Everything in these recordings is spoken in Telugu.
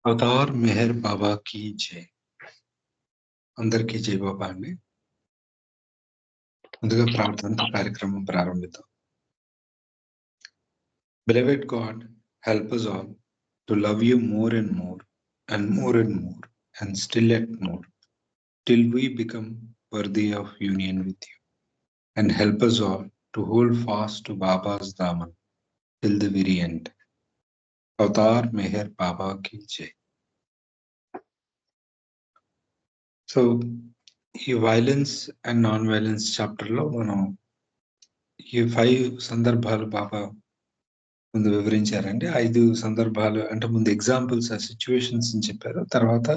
అవతార్ మెహర్ బాబా की जय అందరికీ జై బాబా అండి. ముందుగా ప్రార్థనతో కార్యక్రమం ప్రారంభిద్దాం. Beloved God, help us all to love you more and more and more and more and still yet more till we become worthy of union with you, and help us all to hold fast to Baba's Daman till the very end. Avatar Meher Baba की जय. సో ఈ వైలెన్స్ అండ్ నాన్ వైలెన్స్ చాప్టర్లో మనం ఈ 5 సందర్భాలు బాబా ముందు వివరించారండి. 5 సందర్భాలు అంటే ముందు ఎగ్జాంపుల్స్ ఆ సిచ్యువేషన్స్ అని చెప్పారు. తర్వాత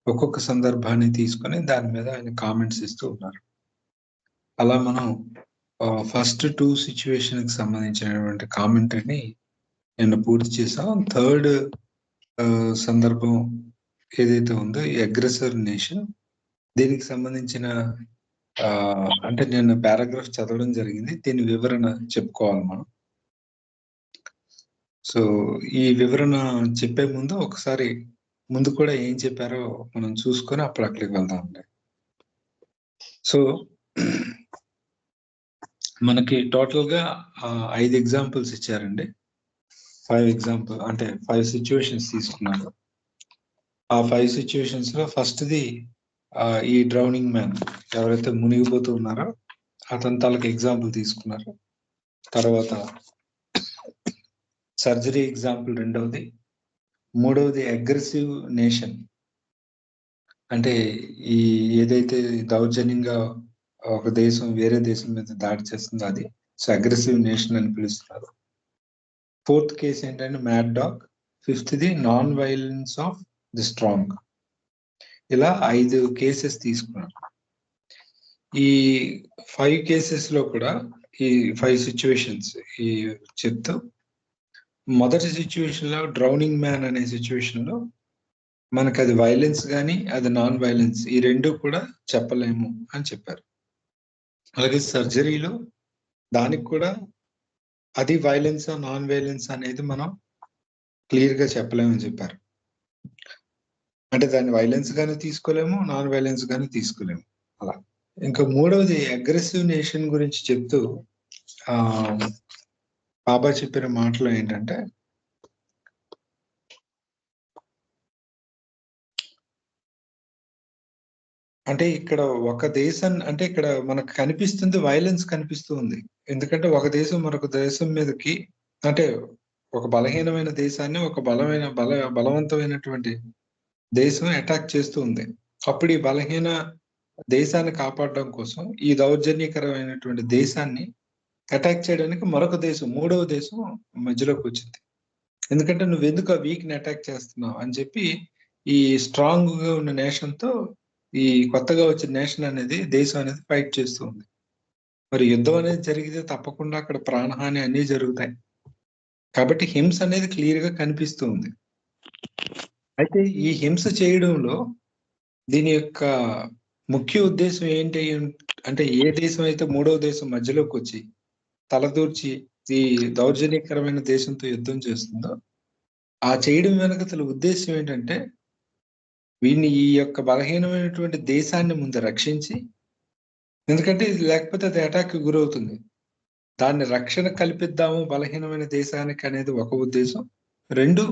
ఒక్కొక్క సందర్భాన్ని తీసుకొని దాని మీద ఆయన కామెంట్స్ ఇస్తూ ఉన్నారు. అలా మనం ఫస్ట్ 2 సిచ్యువేషన్ కి సంబంధించినటువంటి కామెంటరీని నిన్న పూర్తి చేసాం. థర్డ్ సందర్భం ఏదైతే ఉందో ఈ అగ్రెసర్ నేషన్, దీనికి సంబంధించిన అంటే నేను పారాగ్రాఫ్ చదవడం జరిగింది. దీని వివరణ చెప్పుకోవాలి మనం. సో ఈ వివరణ చెప్పే ముందు ఒకసారి ముందు కూడా ఏం చెప్పారో మనం చూసుకొని అప్పుడు అక్కడికి వెళ్దామండి. సో మనకి టోటల్ గా 5 ఎగ్జాంపుల్స్ ఇచ్చారండి. 5 ఎగ్జాంపుల్ అంటే 5 సిచ్యువేషన్స్ తీసుకున్నారు. ఆ 5 సిచ్యువేషన్స్ లో ఫస్ట్ది ఈ డ్రౌనింగ్ మ్యాన్ ఎవరైతే మునిగిపోతూ ఉన్నారో అతని తాలూకు ఎగ్జాంపుల్ తీసుకున్నారు. తర్వాత సర్జరీ ఎగ్జాంపుల్ రెండవది. మూడవది అగ్రెసివ్ నేషన్, అంటే ఈ ఏదైతే దౌర్జన్యంగా ఒక దేశం వేరే దేశం మీద దాడి చేస్తుందో అది. సో అగ్రెసివ్ నేషన్ అని పిలుస్తున్నారు. ఫోర్త్ కేసు ఏంటంటే మ్యాడ్ డాగ్. ఫిఫ్త్ది non violence of the strong. ఇలా 5 కేసెస్ తీసుకున్నారు. ఈ 5 కేసెస్ లో కూడా ఈ 5 సిచ్యువేషన్స్ ఈ చెప్తూ మొదటి సిచ్యువేషన్ లో డ్రౌనింగ్ మ్యాన్ అనే సిచ్యువేషన్ లో మనకు అది వైలెన్స్ కానీ అది నాన్ వైలెన్స్ ఈ రెండు కూడా చెప్పలేము అని చెప్పారు. అలాగే సర్జరీలో దానికి కూడా అది వైలెన్స్ నాన్ వైలెన్స్ అనేది మనం క్లియర్ గా చెప్పలేమని చెప్పారు. అంటే దాన్ని వైలెన్స్ గానీ తీసుకోలేము, నాన్ వైలెన్స్ గానీ తీసుకోలేము అలా. ఇంకా మూడవది అగ్రెసివ్ నేషన్ గురించి చెప్తూ బాబా చెప్పిన మాటలు ఏంటంటే అంటే ఇక్కడ ఒక దేశం అంటే ఇక్కడ మనకు కనిపిస్తుంది వైలెన్స్ కనిపిస్తూ ఉంది. ఎందుకంటే ఒక దేశం మరొక దేశం మీదకి అంటే ఒక బలహీనమైన దేశాన్ని ఒక బలవంతమైనటువంటి దేశం అటాక్ చేస్తూ ఉంది. అప్పుడు ఈ బలహీన దేశాన్ని కాపాడడం కోసం ఈ దౌర్జన్యకరమైనటువంటి దేశాన్ని అటాక్ చేయడానికి మరొక దేశం మూడవ దేశం మధ్యలోకి వచ్చింది. ఎందుకంటే నువ్వు ఎందుకు ఆ వీక్ ని అటాక్ చేస్తున్నావు అని చెప్పి ఈ స్ట్రాంగ్ గా ఉన్న నేషన్ తో ఈ కొత్తగా వచ్చిన నేషన్ అనేది దేశం అనేది ఫైట్ చేస్తూ ఉంది. మరి యుద్ధం అనేది జరిగితే తప్పకుండా అక్కడ ప్రాణహాని అన్ని జరుగుతాయి. కాబట్టి హింస అనేది క్లియర్ గా కనిపిస్తూ ఉంది. అయితే ఈ హింస చేయడంలో దీని యొక్క ముఖ్య ఉద్దేశం ఏంటి అంటే ఏ దేశం అయితే మూడవ దేశం మధ్యలోకి వచ్చి తలదూర్చి ఈ దౌర్జన్యకరమైన దేశంతో యుద్ధం చేస్తుందో ఆ చేయడం వెనక ఉద్దేశం ఏంటంటే వీడిని ఈ యొక్క బలహీనమైనటువంటి దేశాన్ని ముందు రక్షించి, ఎందుకంటే ఇది లేకపోతే అది అటాక్ గురవుతుంది, దాన్ని రక్షణ కల్పిద్దాము బలహీనమైన దేశానికి అనేది ఒక ఉద్దేశం. 2,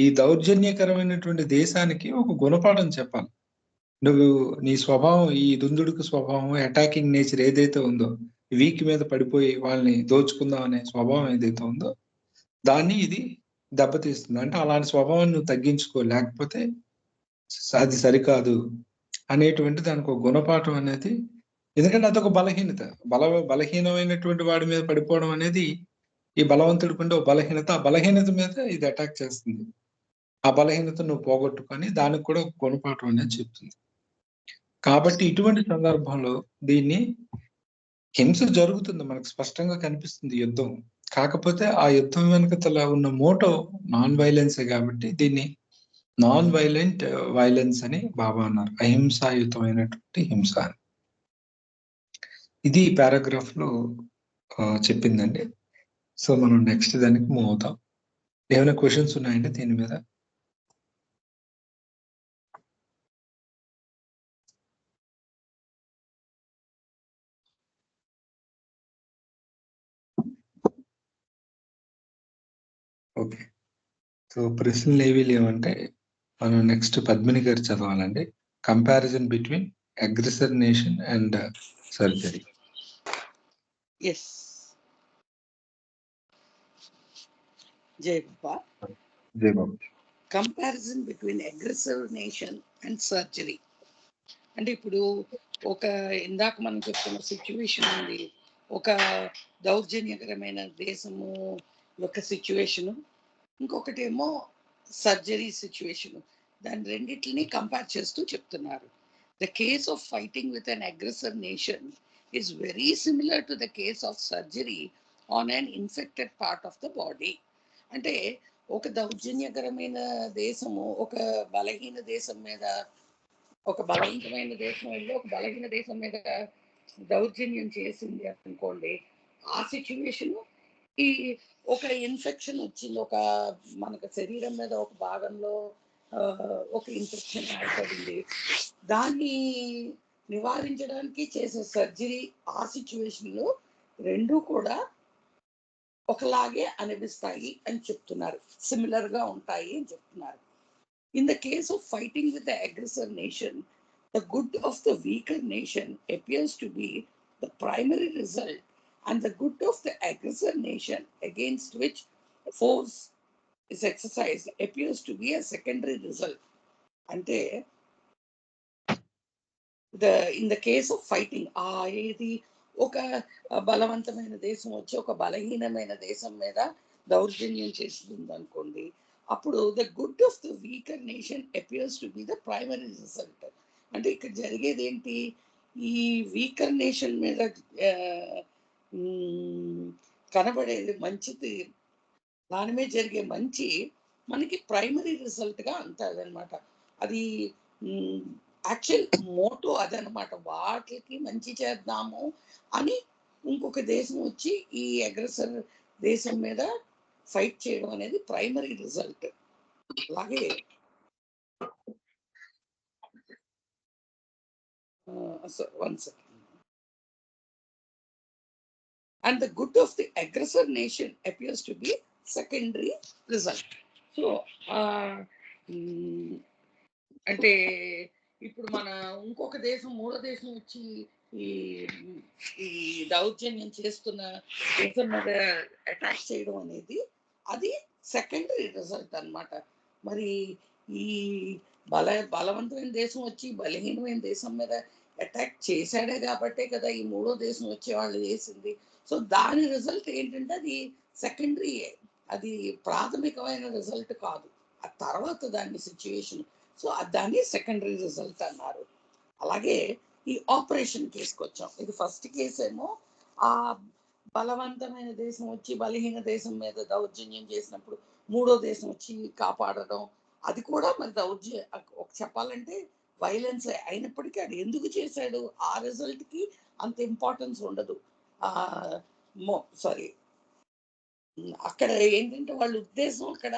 ఈ దౌర్జన్యకరమైనటువంటి దేశానికి ఒక గుణపాఠం చెప్పాలి. నువ్వు నీ స్వభావం ఈ దుందుడుకు స్వభావం అటాకింగ్ నేచర్ ఏదైతే ఉందో వీక్ మీద పడిపోయి వాళ్ళని దోచుకుందాం అనే స్వభావం ఏదైతే ఉందో దాన్ని ఇది దెబ్బతీస్తుంది. అంటే అలాంటి స్వభావాన్ని నువ్వు తగ్గించుకో, లేకపోతే అది సరికాదు అనేటువంటి దానికి ఒక గుణపాఠం అనేది. ఎందుకంటే అదొక బలహీనత. బలహీనమైనటువంటి వాడి మీద పడిపోవడం అనేది ఈ బలవంతుడికి ఉండే బలహీనత. ఆ బలహీనత మీద ఇది అటాక్ చేస్తుంది. ఆ బలహీనత నువ్వు పోగొట్టుకొని దానికి కూడా ఒక గుణపాఠం అనేది చెప్తుంది. కాబట్టి ఇటువంటి సందర్భంలో దీన్ని హింస జరుగుతుంది, మనకు స్పష్టంగా కనిపిస్తుంది యుద్ధం. కాకపోతే ఆ యుద్ధం వెనుకతల ఉన్న మోటో నాన్ వైలెన్సే కాబట్టి దీన్ని నాన్ వైలెంట్ వైలెన్స్ అని బాబా అన్నారు. అహింసాయుతమైనటువంటి హింస అని. ఇది పారాగ్రాఫ్ లో చెప్పిందండి. సో మనం నెక్స్ట్ దానికి మూవ్ అవుతాం. ఏమైనా క్వశ్చన్స్ ఉన్నాయండి దీని మీద? ఓకే. సో, ప్రశ్నలేవీ లేవంటే మనం నెక్స్ట్ పద్మిని గారు చదవాలండి. Comparison between aggressor nation and surgery. Yes. జై బాబా. జై బాబు. Comparison between aggressive nation and surgery అంటే ఇప్పుడు ఒక ఇందాక మనం చెప్తున్న సిచ్యువేషన్ ఉంది, ఒక దౌర్జన్యకరమైన దేశము యొక్క సిచ్యువేషను, ఇంకొకటి ఏమో సర్జరీ సిచ్యువేషను. దాని రెండింటిని కంపేర్ చేస్తూ చెప్తున్నారు. The case of fighting with an aggressor nation is very similar to the case of surgery on an infected part of the body. అంటే ఒక దౌర్జన్యకరమైన దేశము ఒక బలహీన దేశం మీద, ఒక బలహీనమైన దేశం వెళ్ళి ఒక బలహీన దేశం మీద దౌర్జన్యం చేసింది అనుకోండి, ఆ సిచ్యువేషన్ ఈ ఒక ఇన్ఫెక్షన్ వచ్చింది, ఒక మనకు శరీరం మీద ఒక భాగంలో ఒక ఇన్ఫెక్షన్ ఏర్పడింది, దాన్ని నివారించడానికి చేసే సర్జరీ, ఆ సిచ్యువేషన్లో రెండు కూడా ఒకలాగే అనిపిస్తాయి అని చెప్తున్నారు, సిమిలర్గా ఉంటాయి అని చెప్తున్నారు. In the case of fighting with the aggressor nation, the good of the weaker nation appears to be the primary result, and the good of the aggressor nation against which force is exercised appears to be a secondary result. అంటే in the case of fighting, ఏది ఒక బలవంతమైన దేశం వచ్చి ఒక బలహీనమైన దేశం మీద దౌర్జన్యం చేస్తుంది అనుకోండి, అప్పుడు the good of the weaker nation appears to be the primary result. అంటే ఇక్కడ జరిగేది ఏంటి, ఈ వీకర్ నేషన్ మీద కనబడేది మంచిది, దాని మీద జరిగే మంచి మనకి ప్రైమరీ రిజల్ట్గా అంటుంది అనమాట. అది యాక్చువల్ మోటో అదనమాట, వాటికి మంచి చేద్దాము అని ఇంకొక దేశం వచ్చి ఈ అగ్రెసర్ దేశం మీద ఫైట్ చేయడం అనేది ప్రైమరీ రిజల్ట్. అలాగే one second. And the good of the aggressor nation appears to be secondary result. So అంటే ఇప్పుడు మన ఇంకొక దేశం మూడో దేశం వచ్చి ఈ ఈ దౌర్జన్యం చేస్తున్న దేశం మీద అటాక్ చేయడం అనేది అది సెకండరీ రిజల్ట్ అన్నమాట. మరి ఈ బలవంతమైన దేశం వచ్చి బలహీనమైన దేశం మీద అటాక్ చేశాడే కాబట్టే కదా ఈ మూడో దేశం వచ్చే వాళ్ళు చేసింది. సో దాని రిజల్ట్ ఏంటంటే అది సెకండరీ, అది ప్రాథమికమైన రిజల్ట్ కాదు, ఆ తర్వాత దాని సిచ్యువేషన్. సో దాన్ని సెకండరీ రిజల్ట్ అన్నారు. అలాగే ఈ ఆపరేషన్ కేసుకు వచ్చాం. ఇది ఫస్ట్ కేసు ఏమో ఆ బలవంతమైన దేశం వచ్చి బలహీన దేశం మీద దౌర్జన్యం చేసినప్పుడు మూడో దేశం వచ్చి కాపాడడం, అది కూడా మరి ఒక చెప్పాలంటే వైలెన్స్ అయినప్పటికీ అది ఎందుకు చేశాడు, ఆ రిజల్ట్కి అంత ఇంపార్టెన్స్ ఉండదు. సారీ, అక్కడ ఏంటంటే వాళ్ళ ఉద్దేశం అక్కడ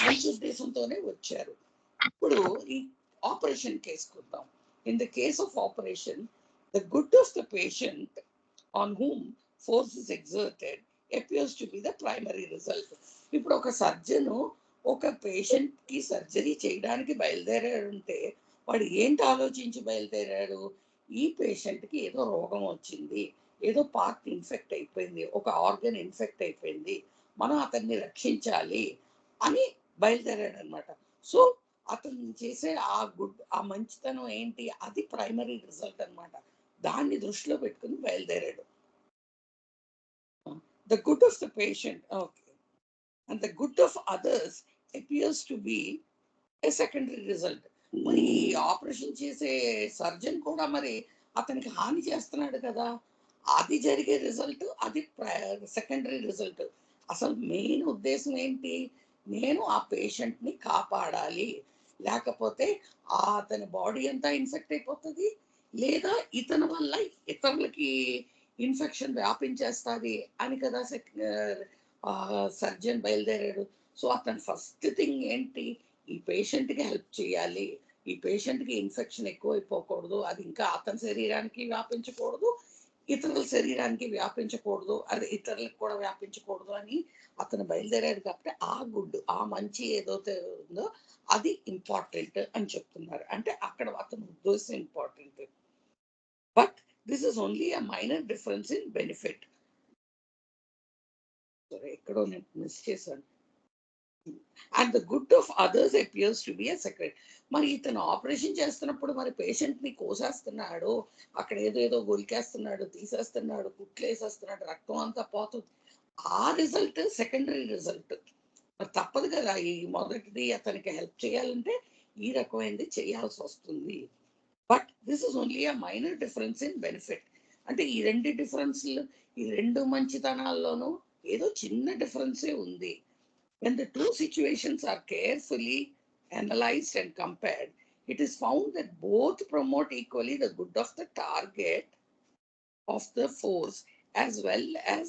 మంచి ఉద్దేశంతోనే వచ్చారు. ఇప్పుడు ఈ ఆపరేషన్ కేసుకుందాం. In the case of operation, the good of the patient on whom force is exerted appears to be the primary result. ఇప్పుడు ఒక సర్జను ఒక పేషెంట్కి సర్జరీ చేయడానికి బయలుదేరాడు అంటే వాడు ఏంటి ఆలోచించి బయలుదేరాడు, ఈ పేషెంట్కి ఏదో రోగం వచ్చింది, ఏదో పార్ట్ ఇన్ఫెక్ట్ అయిపోయింది, ఒక ఆర్గన్ ఇన్ఫెక్ట్ అయిపోయింది, మనం అతన్ని రక్షించాలి అని బయలుదేరాడు అనమాట. సో అతను చేసే ఆ మంచితనం ఏంటి, అది ప్రైమరీ రిజల్ట్ అనమాట. దాన్ని దృష్టిలో పెట్టుకుని బయలుదేరాడు. The good of the patient okay and the good of others appears to B A secondary result. మరి ఆపరేషన్ చేసే సర్జన్ కూడా మరి అతనికి హాని చేస్తున్నాడు కదా, అది జరిగే రిజల్ట్ అది సెకండరీ రిజల్ట్. అసలు మెయిన్ ఉద్దేశం ఏంటి, నేను ఆ పేషెంట్ని కాపాడాలి, లేకపోతే అతని బాడీ అంతా ఇన్ఫెక్ట్ అయిపోతుంది, లేదా ఇతని వల్ల ఇతరులకి ఇన్ఫెక్షన్ వ్యాపించేస్తుంది అని కదా సర్జన్ బయలుదేరాడు. సో అతను ఫస్ట్ థింగ్ ఏంటి, ఈ పేషెంట్కి హెల్ప్ చేయాలి, ఈ పేషెంట్కి ఇన్ఫెక్షన్ ఎక్కువైపోకూడదు, అది ఇంకా అతని శరీరానికి వ్యాపించకూడదు, ఇతరుల శరీరానికి వ్యాపించకూడదు, అది ఇతరులకు కూడా వ్యాపించకూడదు అని అతను బయలుదేరాడు. కాబట్టి ఆ గుడ్, ఆ మంచి ఏదైతే ఉందో అది ఇంపార్టెంట్ అని చెప్తున్నారు. అంటే అక్కడ అతని ఉద్దేశం important. But this is only a minor difference in benefit. సరే, ఎక్కడో నేను మిస్ చేశాను. And the good of others appears to be a secret. మరి ఇతను ఆపరేషన్ చేస్తున్నప్పుడు మరి పేషెంట్ ని కోసేస్తున్నాడు, అక్కడ ఏదో ఏదో గొలికేస్తున్నాడు, తీసేస్తున్నాడు, కుట్లేసేస్తున్నాడు, రక్తం అంతా పోతుంది. ఆ రిజల్ట్ సెకండరీ రిజల్ట్. మరి తప్పదు కదా, ఈ మొదటిది అతనికి హెల్ప్ చేయాలంటే ఈ రకమైనది చేయాల్సి వస్తుంది. But this is only a minor difference in benefit. అంటే ఈ రెండు డిఫరెన్స్లు, ఈ రెండు మంచితనాల్లోనూ ఏదో చిన్న డిఫరెన్సే ఉంది. When the two situations are carefully analyzed and compared, it is found that both promote equally the good of the target of the force as well as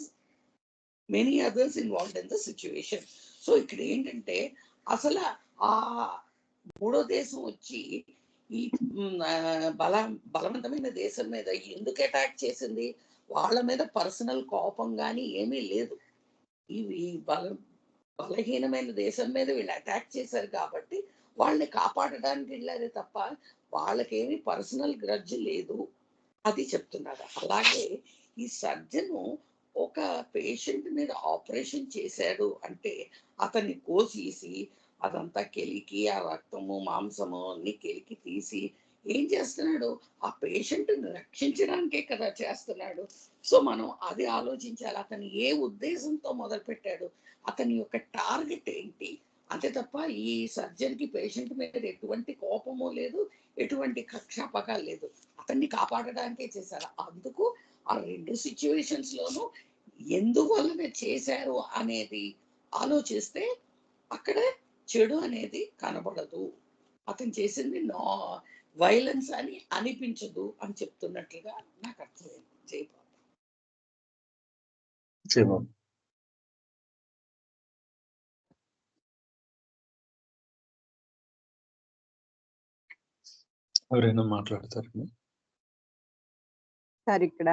many others involved in the situation. So ఇక్కడ ఏంటంటే అసలు ఆ మూడో దేశం వచ్చి ఈ బలవంతమైన దేశం మీద ఎందుకు అటాక్ చేసింది? వాళ్ళ మీద పర్సనల్ కోపం కానీ ఏమీ లేదు. ఈ బలహీనమైన దేశం మీద వీళ్ళు అటాక్ చేశారు కాబట్టి వాళ్ళని కాపాడడానికి వెళ్ళారే తప్ప వాళ్ళకేమీ పర్సనల్ గ్రడ్జ్ లేదు, అది చెప్తున్నారు. అలాగే ఈ సర్జను ఒక పేషెంట్ మీద ఆపరేషన్ చేశాడు అంటే అతన్ని కోసేసి అదంతా కెలికి, ఆ రక్తము మాంసము అన్ని కెలికి తీసి ఏం చేస్తున్నాడు? ఆ పేషెంట్ రక్షించడానికే కదా చేస్తున్నాడు. సో మనం అది ఆలోచించాలి. అతను ఏ ఉద్దేశంతో మొదలు పెట్టాడు, అతని యొక్క టార్గెట్ ఏంటి, అంతే తప్ప ఈ సర్జన్కి పేషెంట్ మీద ఎటువంటి కోపము లేదు, ఎటువంటి కక్షాపకాలు లేదు. అతన్ని కాపాడడానికే చేశారు. అందుకు ఆ రెండు సిచ్యువేషన్స్ లోనూ ఎందువలన చేశారు అనేది ఆలోచిస్తే అక్కడ చెడు అనేది కనబడదు. అతను చేసింది వైలెన్స్ అని అనిపించదు అని చెప్తున్నట్లుగా నాకు అర్థమైంది. జయబాబు. ఎవరైనా మాట్లాడతారండి? సార్ ఇక్కడ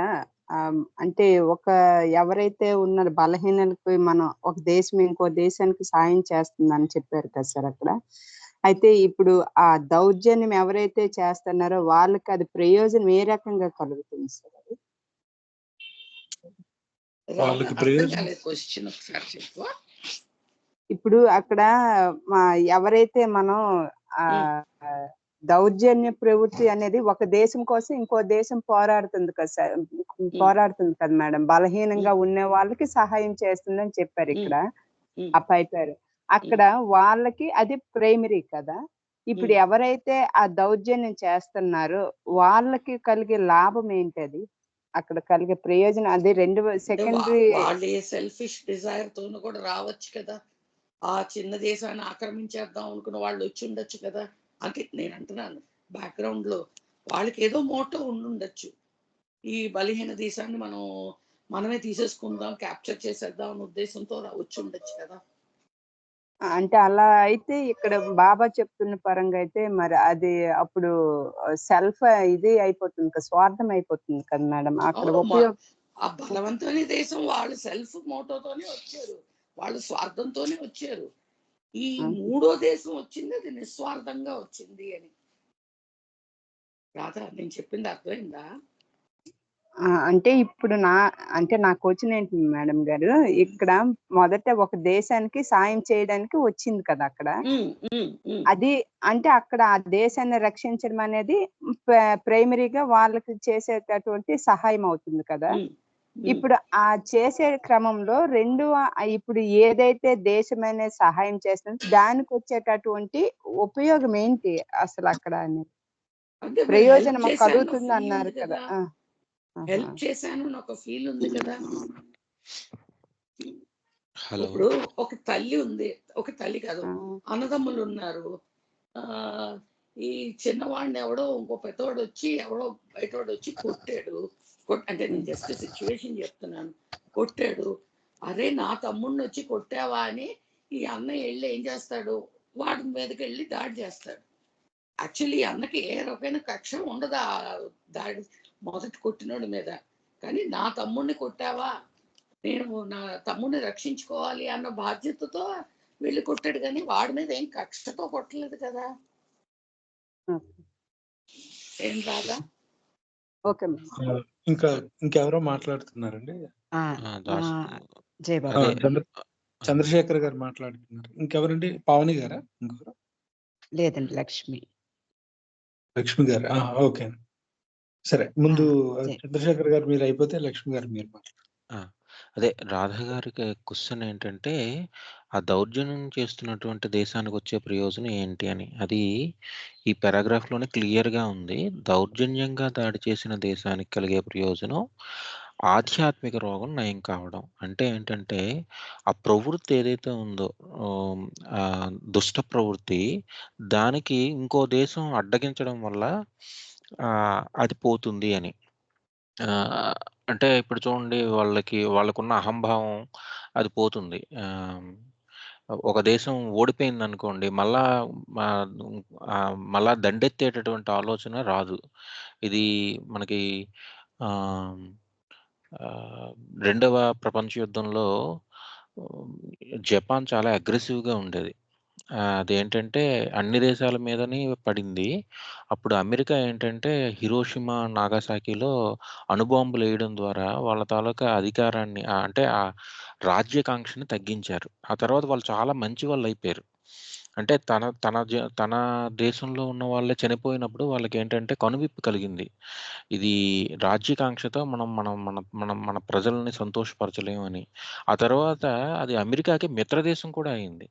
అంటే ఎవరైతే ఉన్నారో బలహీనలకు మనం ఒక దేశం ఇంకో దేశానికి సాయం చేస్తుందని చెప్పారు కదా సార్ అక్కడ. అయితే ఇప్పుడు ఆ దౌర్జన్యం ఎవరైతే చేస్తున్నారో వాళ్ళకి అది ప్రయోజనం ఏ రకంగా కలుగుతుంది సార్? అది వాళ్ళకి ప్రయోజనం ఇప్పుడు అక్కడ ఎవరైతే మనం దౌర్జన్య ప్రవృత్తి అనేది ఒక దేశం కోసం ఇంకో దేశం పోరాడుతుంది కదా సార్, పోరాడుతుంది కదా మేడం, బలహీనంగా ఉన్న వాళ్ళకి సహాయం చేస్తుందని చెప్పారు ఇక్కడ ఆ పైపారు. అక్కడ వాళ్ళకి అది ప్రైమరీ కదా. ఇప్పుడు ఎవరైతే ఆ దౌర్జన్యం చేస్తున్నారో వాళ్ళకి కలిగే లాభం ఏంటి? అది అక్కడ కలిగే ప్రయోజనం అది రెండు సెకండరీ. వాళ్ళే సెల్ఫిష్ డిజైర్ తోను కూడా రావచ్చు కదా. ఆ చిన్న దేశాన్ని ఆక్రమించేద్దాం అనుకున్న వాళ్ళు వచ్చి ఉండొచ్చు కదా. అంటే నేను అంటున్నాను, బ్యాక్గ్రౌండ్ లో వాళ్ళకి ఏదో మోటో ఉండుండొచ్చు. ఈ బలహీన దేశాన్ని మనమే తీసేసుకుందాం, క్యాప్చర్ చేసేద్దాం అనే ఉద్దేశంతో వచ్చి ఉండొచ్చు కదా. అంటే అలా అయితే ఇక్కడ బాబా చెప్తున్న పరంగా అయితే మరి అది అప్పుడు సెల్ఫ్ ఇది అయిపోతుంది కదా, స్వార్థం అయిపోతుంది కదా మేడం అక్కడ. ఆ బలవంతమైన దేశం వాళ్ళు సెల్ఫ్ మోటోతోనే వచ్చారు, వాళ్ళు స్వార్థంతోనే వచ్చారు. ఈ మూడో దేశం వచ్చింది అది నిస్వార్థంగా వచ్చింది అని. రాధా, నేను చెప్పింది అర్థమైందా? అంటే ఇప్పుడు నాకు వచ్చిన ఏంటి మేడం గారు, ఇక్కడ మొదట ఒక దేశానికి సాయం చేయడానికి వచ్చింది కదా అక్కడ. అది అంటే అక్కడ ఆ దేశాన్ని రక్షించడం అనేది ప్రైమరీగా వాళ్ళకి చేసేటటువంటి సహాయం అవుతుంది కదా. ఇప్పుడు ఆ చేసే క్రమంలో ఇప్పుడు ఏదైతే దేశమైన సహాయం చేస్తుందో దానికి వచ్చేటటువంటి ఉపయోగం ఏంటి అసలు అక్కడ అనేది? ప్రయోజనం కలుగుతుంది అన్నారు కదా. హెల్ప్ చేశాను ఒక ఫీల్ ఉంది కదా. ఇప్పుడు ఒక తల్లి ఉంది, ఒక తల్లి కాదు, అన్నదమ్ములు ఉన్నారు. ఈ చిన్నవాడిని ఎవడో ఇంకో పెద్దవాడు వచ్చి ఎవడో బయటవాడు వచ్చి కొట్టాడు. అంటే నేను జస్ట్ సిచ్యువేషన్ చెప్తున్నాను. కొట్టాడు. అరే నా తమ్ముడిని వచ్చి కొట్టావా అని ఈ అన్నయ్య వెళ్ళి ఏం చేస్తాడు? వాడి మీదకి వెళ్ళి దాడి చేస్తాడు. యాక్చువల్లీ అన్నకి ఏ రకమైన కక్ష ఉండదు ఆ దాడి మొదటి కొట్టినోడి మీద. కానీ నా తమ్ముడిని కొట్టావా, నేను నా తమ్ముడిని రక్షించుకోవాలి అన్న బాధ్యతతో వెళ్ళి కొట్టాడు, కానీ వాడి మీద ఏం కక్షతో కొట్టలేదు కదా. ఏం రాదా? ఓకే ఇంకా ఇంకెవరో మాట్లాడుతున్నారండి. అదే చంద్రశేఖర్ గారు మాట్లాడుతున్నారు. ఇంకెవరండి? పావని గారా? ఇంకొకరు? లేదండి, లక్ష్మి గారు. ఓకే, సరే. ముందు చంద్రశేఖర్ గారు మీరు అయిపోతే లక్ష్మి గారు మీరు అదే రాధ గారికి క్వశ్చన్ ఏంటంటే, ఆ దౌర్జన్యం చేస్తున్నటువంటి దేశానికి వచ్చే ప్రయోజనం ఏంటి అని. అది ఈ పారాగ్రాఫ్లోనే క్లియర్గా ఉంది. దౌర్జన్యంగా దాడి చేసిన దేశానికి కలిగే ప్రయోజనం ఆధ్యాత్మిక రోగం నయం కావడం. అంటే ఏంటంటే, ఆ ప్రవృత్తి ఏదైతే ఉందో, దుష్ట ప్రవృత్తి, దానికి ఇంకో దేశం అడ్డగించడం వల్ల అది పోతుంది అని. అంటే ఇప్పుడు చూడండి, వాళ్ళకున్న అహంభావం అది పోతుంది. ఒక దేశం ఓడిపోయిందనుకోండి, మళ్ళా దండెత్తేటటువంటి ఆలోచన రాదు. ఇది మనకి రెండవ ప్రపంచ యుద్ధంలో జపాన్ చాలా అగ్రెసివ్‌గా ఉండేది. అదేంటంటే అన్ని దేశాల మీదని పడింది. అప్పుడు అమెరికా ఏంటంటే హిరోషిమా, నాగాసాకిలో అణుబాంబులు వేయడం ద్వారా వాళ్ళ తాలూకా అధికారాన్ని, అంటే ఆ రాజ్యాకాంక్షని తగ్గించారు. ఆ తర్వాత వాళ్ళు చాలా మంచి వాళ్ళైపోయారు. అంటే తన దేశంలో ఉన్న వాళ్ళే చనిపోయినప్పుడు వాళ్ళకేంటంటే కనువిప్పు కలిగింది. ఇది రాజ్యాకాంక్షతో మనం మనం మన మనం మన ప్రజల్ని సంతోషపరచలేము అని. ఆ తర్వాత అది అమెరికాకి మిత్రదేశం కూడా అయింది.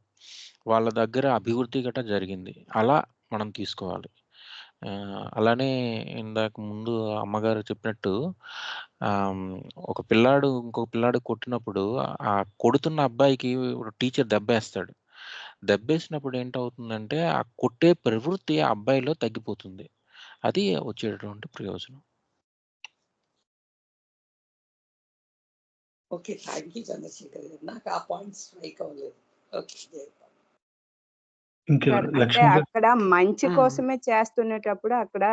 వాళ్ళ దగ్గర అభివృద్ధి గట్టా జరిగింది. అలా మనం తీసుకోవాలి. అలానే ఇందాక ముందు అమ్మగారు చెప్పినట్టు, ఒక పిల్లాడు ఇంకొక పిల్లాడు కొట్టినప్పుడు ఆ కొడుతున్న అబ్బాయికి టీచర్ దెబ్బేస్తాడు. దెబ్బేసినప్పుడు ఏంటవుతుందంటే, ఆ కొట్టే ప్రవృత్తి ఆ అబ్బాయిలో తగ్గిపోతుంది. అది వచ్చేటటువంటి ప్రయోజనం. ఓకే, థ్యాంక్ యూ చంద్రశేఖర్ గారు. నాకు ఆ పాయింట్స్ స్ట్రైక్ అవ్వలేదు. ఓకే, అంటే అక్కడ మంచి కోసమే చేస్తున్నప్పుడు అక్కడ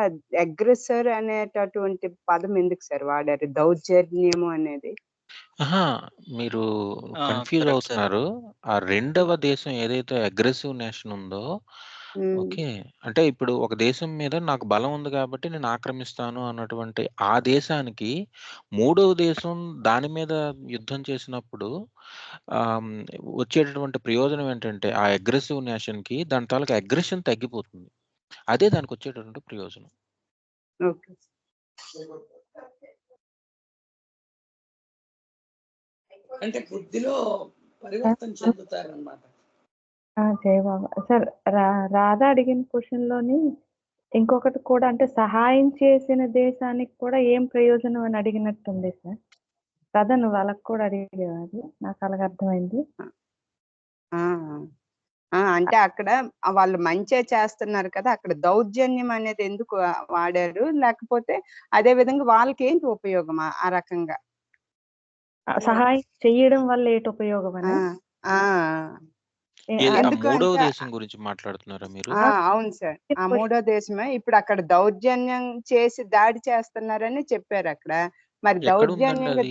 అగ్రెసర్ అనేటటువంటి పదం ఎందుకు సార్ వాడారు? దౌర్జన్యము అనేది మీరు కన్ఫ్యూజ్ అవుతున్నారు. ఆ రెండవ దేశం ఏదైతే అగ్రెసివ్ నేషన్ ఉందో, ఓకే, అంటే ఇప్పుడు ఒక దేశం మీద నాకు బలం ఉంది కాబట్టి నేను ఆక్రమిస్తాను అన్నటువంటి ఆ దేశానికి మూడవ దేశం దాని మీద యుద్ధం చేసినప్పుడు వచ్చేటటువంటి ప్రయోజనం ఏంటంటే, ఆ అగ్రెసివ్ నేషన్‌కి దాని తాలూకా అగ్రెషన్ తగ్గిపోతుంది. అదే దానికి వచ్చేటటువంటి ప్రయోజనం. ఓకే. అంటే బుద్ధిలో పరివర్తన చెందుతారన్నమాట. జయబాబా సార్, రాధ అడిగిన క్వశ్చన్‌లోని ఇంకొకటి కూడా, అంటే సహాయం చేసిన దేశానికి కూడా ఏం ప్రయోజనం అని అడిగినట్టుంది సార్. కదా నువ్వు వాళ్ళకి కూడా అడిగావు, అది నాకు అలాగ అర్థమైంది. అంటే అక్కడ వాళ్ళు మంచే చేస్తున్నారు కదా, అక్కడ దౌర్జన్యం అనేది ఎందుకు వాడారు? లేకపోతే అదే విధంగా వాళ్ళకి ఏంటి ఉపయోగం ఆ రకంగా? సహాయం చేయడం వల్ల ఏంటి ఉపయోగం అని? మూడవ దేశం గురించి మాట్లాడుతున్నారా మీరు? అవును సార్, ఆ మూడో దేశమే. ఇప్పుడు అక్కడ దౌర్జన్యం చేసి దాడి చేస్తున్నారని చెప్పారు అక్కడ. మరి దౌర్జన్యంగా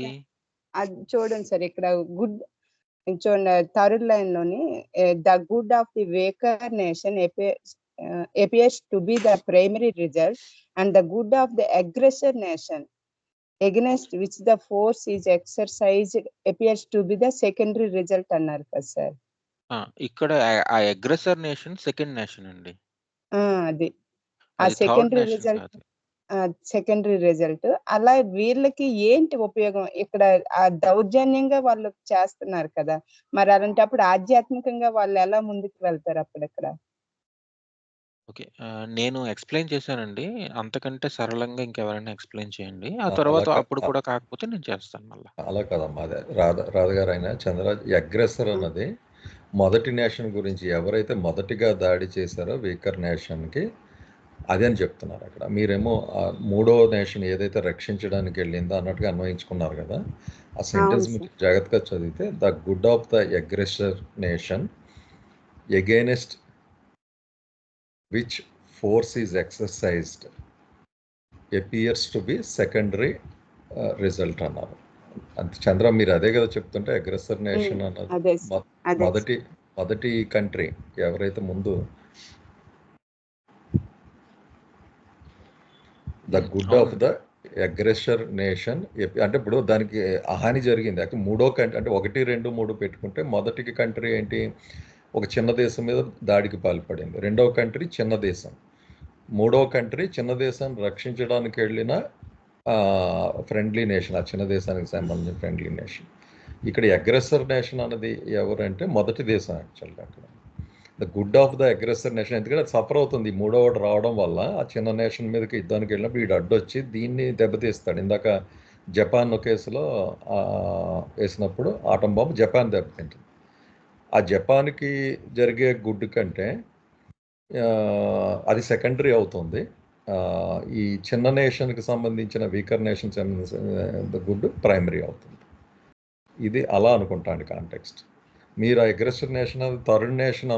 అది చూడండి సార్, ఇక్కడ గుడ్ చూడండి, థర్డ్ లైన్ లోని the good of the weaker nation appears to be the primary result and the good of the aggressor nation against which the force is exercised appears to be the secondary result అన్నారు కదా సార్. ఇక్కడ ఆ అగ్రెసర్ నేషన్ సెకండ్ నేషన్ అండి. అది ఆ సెకండరీ రిజల్ట్. అలా వీళ్ళకి ఏంటి ఉపయోగం? ఇక్కడ ఆ దౌర్జన్యంగా వాళ్ళు చేస్తున్నారు కదా, మరి అలాంటప్పుడు ఆధ్యాత్మికంగా వాళ్ళు ఎలా ముందుకు వెళ్తారు అక్కడ? ఓకే, నేను ఎక్స్‌ప్లెయిన్ చేశానండి. అంతకంటే సరళంగా ఇంకెవరైనా ఎక్స్‌ప్లెయిన్ చేయండి. ఆ తర్వాత అప్పుడు కూడా కాకపోతే నేను చేస్తాను మళ్ళా. అలా కాదమ్మా, అదే రాధ గారు అయినా అగ్రెసర్ అన్నది మొదటి నేషన్ గురించి, ఎవరైతే మొదటిగా దాడి చేశారో వీకర్ నేషన్కి అదే అని చెప్తున్నారు అక్కడ. మీరేమో మూడో నేషన్ ఏదైతే రక్షించడానికి వెళ్ళిందో అన్నట్టుగా అన్వయించుకున్నారు కదా. ఆ సెంటెన్స్ మీరు జాగ్రత్తగా చదివితే, the good of the aggressor nation against which force is exercised appears to be secondary result అన్నారు. అంతే చంద్ర, మీరు అదే కదా చెప్తుంటే అగ్రెసర్ నేషన్ అన్నది అదే సార్, అదే సార్. మొదటి కంట్రీ ఎవరైతే ముందు the good of the aggressor nation, అంటే ఇప్పుడు దానికి హాని జరిగింది. అయితే మూడో కంట్రీ అంటే 1, 2, 3 పెట్టుకుంటే మొదటి కంట్రీ ఏంటి, ఒక చిన్న దేశం మీద దాడికి పాల్పడింది. రెండవ కంట్రీ చిన్న దేశం. మూడవ కంట్రీ చిన్న దేశాన్ని రక్షించడానికి వెళ్ళిన ఫ్రెండ్లీ నేషన్, ఆ చిన్న దేశానికి సంబంధించిన ఫ్రెండ్లీ నేషన్. ఇక్కడ అగ్రెసర్ నేషన్ అన్నది ఎవరంటే మొదటి దేశం యాక్చువల్గా. అక్కడ the good of the aggressor nation, ఎందుకంటే అది సఫర్ అవుతుంది. మూడోవాడు రావడం వల్ల ఆ చిన్న నేషన్ మీదకి యుద్ధానికి వెళ్ళినప్పుడు వీడు అడ్డొచ్చి దీన్ని దెబ్బతీస్తాడు. ఇందాక జపాన్ కేసులో వేసినప్పుడు ఆటం బాంబు జపాన్ దెబ్బతింటుంది. ఆ జపాన్కి జరిగే గుడ్ కంటే అది సెకండరీ అవుతుంది. ఈ చిన్న నేషన్కి సంబంధించిన వీకర్ నేషన్ సంబంధించిన గుడ్ ప్రైమరీ అవుతుంది. ఇది అలా అనుకుంటాను కాంటెక్స్ట్. మీరు ఆ అగ్రెసర్ నేషన్ అది థర్డ్ నేషన్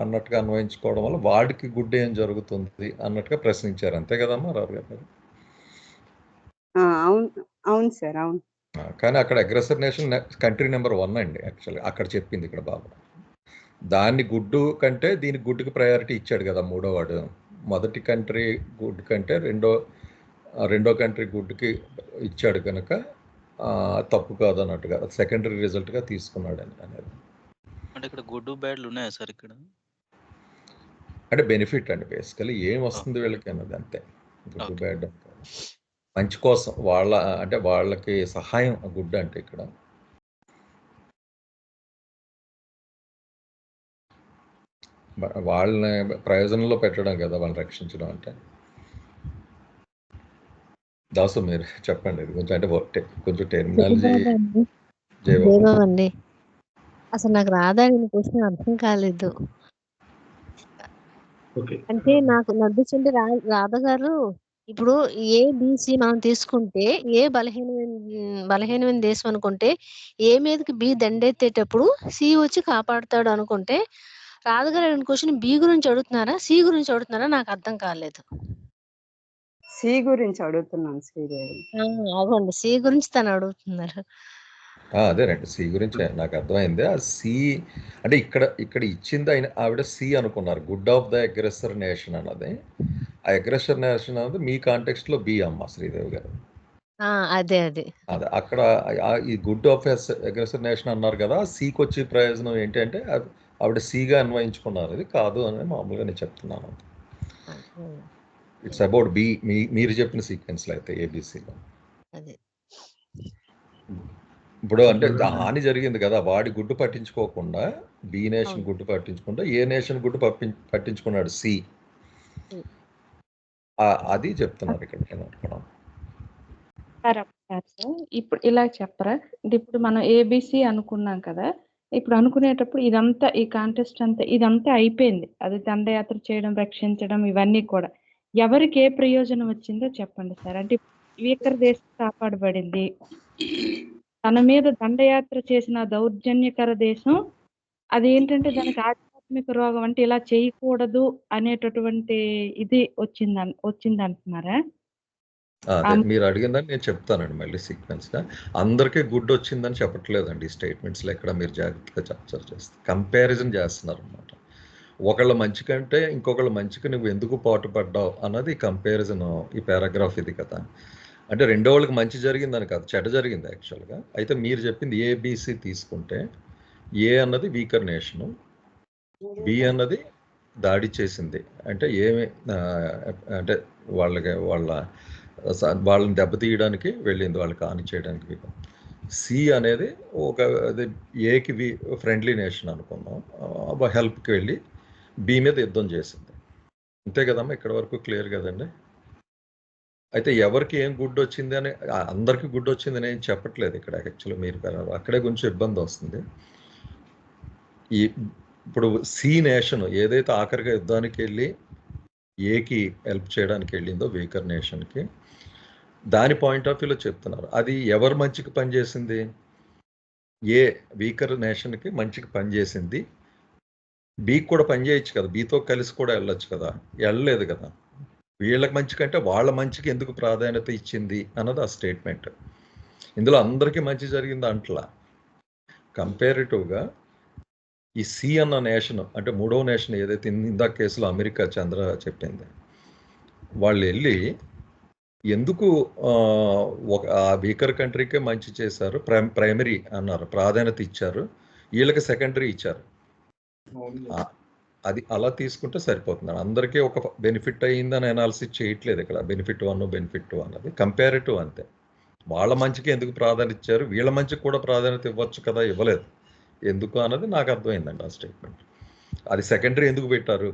అన్నట్టుగా అన్వయించుకోవడం వల్ల వాడికి గుడ్ ఏం జరుగుతుంది అన్నట్టుగా ప్రశ్నించారు. అంతే కదమ్మా రావు గారు? అవును సార్, అవును. కానీ అక్కడ అగ్రెసర్ నేషన్ కంట్రీ నెంబర్ 1 అండి యాక్చువల్గా. అక్కడ చెప్పింది ఇక్కడ బాబు. దాన్ని గుడ్డు కంటే దీనికి గుడ్డుకి ప్రయారిటీ ఇచ్చాడు కదా మూడో వాడు. మొదటి కంట్రీ గుడ్ కంటే రెండో కంట్రీ గుడ్కి ఇచ్చాడు కనుక తప్పు కాదు అన్నట్టుగా సెకండరీ రిజల్ట్గా తీసుకున్నాడు అనేది. అంటే ఇక్కడ గుడ్ బ్యాడ్లు ఉన్నాయా సార్ ఇక్కడ? అంటే బెనిఫిట్ అండి బేసికలీ, ఏం వస్తుంది వీళ్ళకి అన్నది అంతే. గుడ్ బ్యాడ్ మంచి కోసం వాళ్ళకి సహాయం గుడ్ అంటే ఇక్కడ. వాళ్ళని ప్రయోజనంలో పెట్టడం కదా వాళ్ళని రక్షించడం అంటే. దాసు మీరు చెప్పండి, ఇది కొంచెం అంటే కొంచెం టెర్మినాలజీ. అండి అసలు నాకు రాధా క్వశ్చన్ అర్థం కాలేదు. అంటే నాకు నడుచుంటే రాధ గారు ఇప్పుడు ఏబిసి మనం తీసుకుంటే ఏ బలహీనమైన దేశం అనుకుంటే ఏ మీదకి బి దండెత్తేటప్పుడు సి వచ్చి కాపాడుతాడు అనుకుంటే రాధగారు క్వశ్చన్ బి గురించి అడుగుతున్నారా సి గురించి అడుగుతున్నారా నాకు అర్థం కాలేదు. సి గురించి అడుగుతున్నాను శ్రీదేవి. అవ్వండి, సి గురించి తను అడుగుతున్నారు. అదేనండి, సి గురించి నాకు అర్థమైంది. ఆ సి అంటే ఇక్కడ ఇచ్చింది ఆవిడ సి అనుకున్నారు. Good of the aggressor nation అన్నది. ఆ అగ్రెసర్ నేషన్ అన్నది మీ కాంటెక్స్ట్ లో బి అమ్మ శ్రీదేవి గారు. అదే అక్కడ ఈ గుడ్ ఆఫ్ అగ్రెసర్ నేషన్ అన్నారు కదా, సికి వచ్చే ప్రయోజనం ఏంటి అంటే ఆవిడ సిగా అన్వయించుకున్నారు. ఇది కాదు అని మామూలుగా నేను చెప్తున్నాను. ఇట్స్ అబౌట్ బి, మీరు చెప్పిన సీక్వెన్స్ లో అయితే ఏబిసిలో. ఇప్పుడు అంటే హాని జరిగింది కదా, వాడి గుడ్డు పట్టించుకోకుండా బి నేషన్ గుడ్డు పట్టించుకుంటా ఏ నేషన్ గుడ్డు పట్టించుకున్నాడు సి. అది చెప్తున్నారు ఇక్కడ నేను అనుకున్నాను. ఇప్పుడు ఇలా చెప్పరా, ఇప్పుడు మనం ఏబిసి అనుకున్నాం కదా, ఇప్పుడు అనుకునేటప్పుడు ఇదంతా ఈ కాంటెస్ట్ అంతా ఇదంతా అయిపోయింది. అది దండయాత్ర చేయడం, రక్షించడం, ఇవన్నీ కూడా ఎవరికి ఏ ప్రయోజనం వచ్చిందో చెప్పండి సార్. అంటే వీకర్ దేశం కాపాడబడింది, తన మీద దండయాత్ర చేసిన దౌర్జన్యకర దేశం అదేంటంటే దానికి ఆధ్యాత్మిక రోగం అంటే ఇలా చేయకూడదు అనేటటువంటి ఇది వచ్చింది అంటున్నారా? మీరు అడిగిందని నేను చెప్తానండి మళ్ళీ సీక్వెన్స్ గా. అందరికీ గుడ్ వచ్చిందని చెప్పట్లేదండి ఈ స్టేట్మెంట్స్ లో. ఇక్కడ మీరు జాగ్రత్తగా క్యాప్చర్ చేస్తారు, కంపారిజన్ చేస్తున్నారు అనమాట. ఒకళ్ళ మంచి కంటే ఇంకొకళ్ళ మంచికి నువ్వు ఎందుకు పాటుపడ్డావు అన్నది కంపారిజన్ ఈ పారాగ్రాఫ్ ఇది కదా. అంటే రెండో వాళ్ళకి మంచి జరిగిందని కాదు, చెడ్డ జరిగింది యాక్చువల్గా. అయితే మీరు చెప్పింది ఏబిసి తీసుకుంటే ఏ అన్నది వీకర్ నేషను, బి అన్నది దాడి చేసింది అంటే అంటే వాళ్ళని దెబ్బతీయడానికి వెళ్ళింది, వాళ్ళకి హాని చేయడానికి. సి అనేది ఏకి ఫ్రెండ్లీ నేషన్ అనుకుందాం, హెల్ప్కి వెళ్ళి బి మీద యుద్ధం చేసింది. అంతే కదమ్మా, ఇక్కడ వరకు క్లియర్ కదండి. అయితే ఎవరికి ఏం గుడ్ వచ్చింది అని, అందరికీ గుడ్ వచ్చింది అని ఏం చెప్పట్లేదు ఇక్కడ యాక్చువల్లీ. మీరు అక్కడే కొంచెం ఇబ్బంది వస్తుంది. ఇప్పుడు సి నేషన్ ఏదైతే ఆఖరిగా యుద్ధానికి వెళ్ళి ఏకి హెల్ప్ చేయడానికి వెళ్ళిందో వీకర్ నేషన్కి, దాని పాయింట్ ఆఫ్ వ్యూలో చెప్తున్నారు. అది ఎవరు మంచికి పనిచేసింది? ఏ వీకర్ నేషన్కి మంచికి పనిచేసింది. బీకి కూడా పనిచేయచ్చు కదా, బీతో కలిసి కూడా వెళ్ళొచ్చు కదా, వెళ్ళలేదు కదా. వీళ్ళకి మంచి కంటే వాళ్ళ మంచికి ఎందుకు ప్రాధాన్యత ఇచ్చింది అన్నది ఆ స్టేట్మెంట్. ఇందులో అందరికీ మంచి జరిగింది అంట్లా. కంపారిటివ్గా ఈ సి అన్న నేషన్, అంటే మూడవ నేషన్ ఏదైతే ఇందాక కేసులో అమెరికా చంద్ర చెప్పింది, వాళ్ళు వెళ్ళి ఎందుకు ఒక ఆ వీకర్ కంట్రీకే మంచి చేశారు, ప్రైమరీ అన్నారు, ప్రాధాన్యత ఇచ్చారు, వీళ్ళకి సెకండరీ ఇచ్చారు. అది అలా తీసుకుంటే సరిపోతుంది. అందరికీ ఒక బెనిఫిట్ అయ్యిందని అనాలిసిస్ చేయట్లేదు ఇక్కడ. బెనిఫిట్ 1 బెనిఫిట్ 2 అన్నది కంపారిటివ్ అంతే. వాళ్ళ మంచికి ఎందుకు ప్రాధాన్యత ఇచ్చారు, వీళ్ళ మంచికి కూడా ప్రాధాన్యత ఇవ్వచ్చు కదా, ఇవ్వలేదు ఎందుకు అన్నది నాకు అర్థమైందండి ఆ స్టేట్మెంట్. అది సెకండరీ ఎందుకు పెట్టారు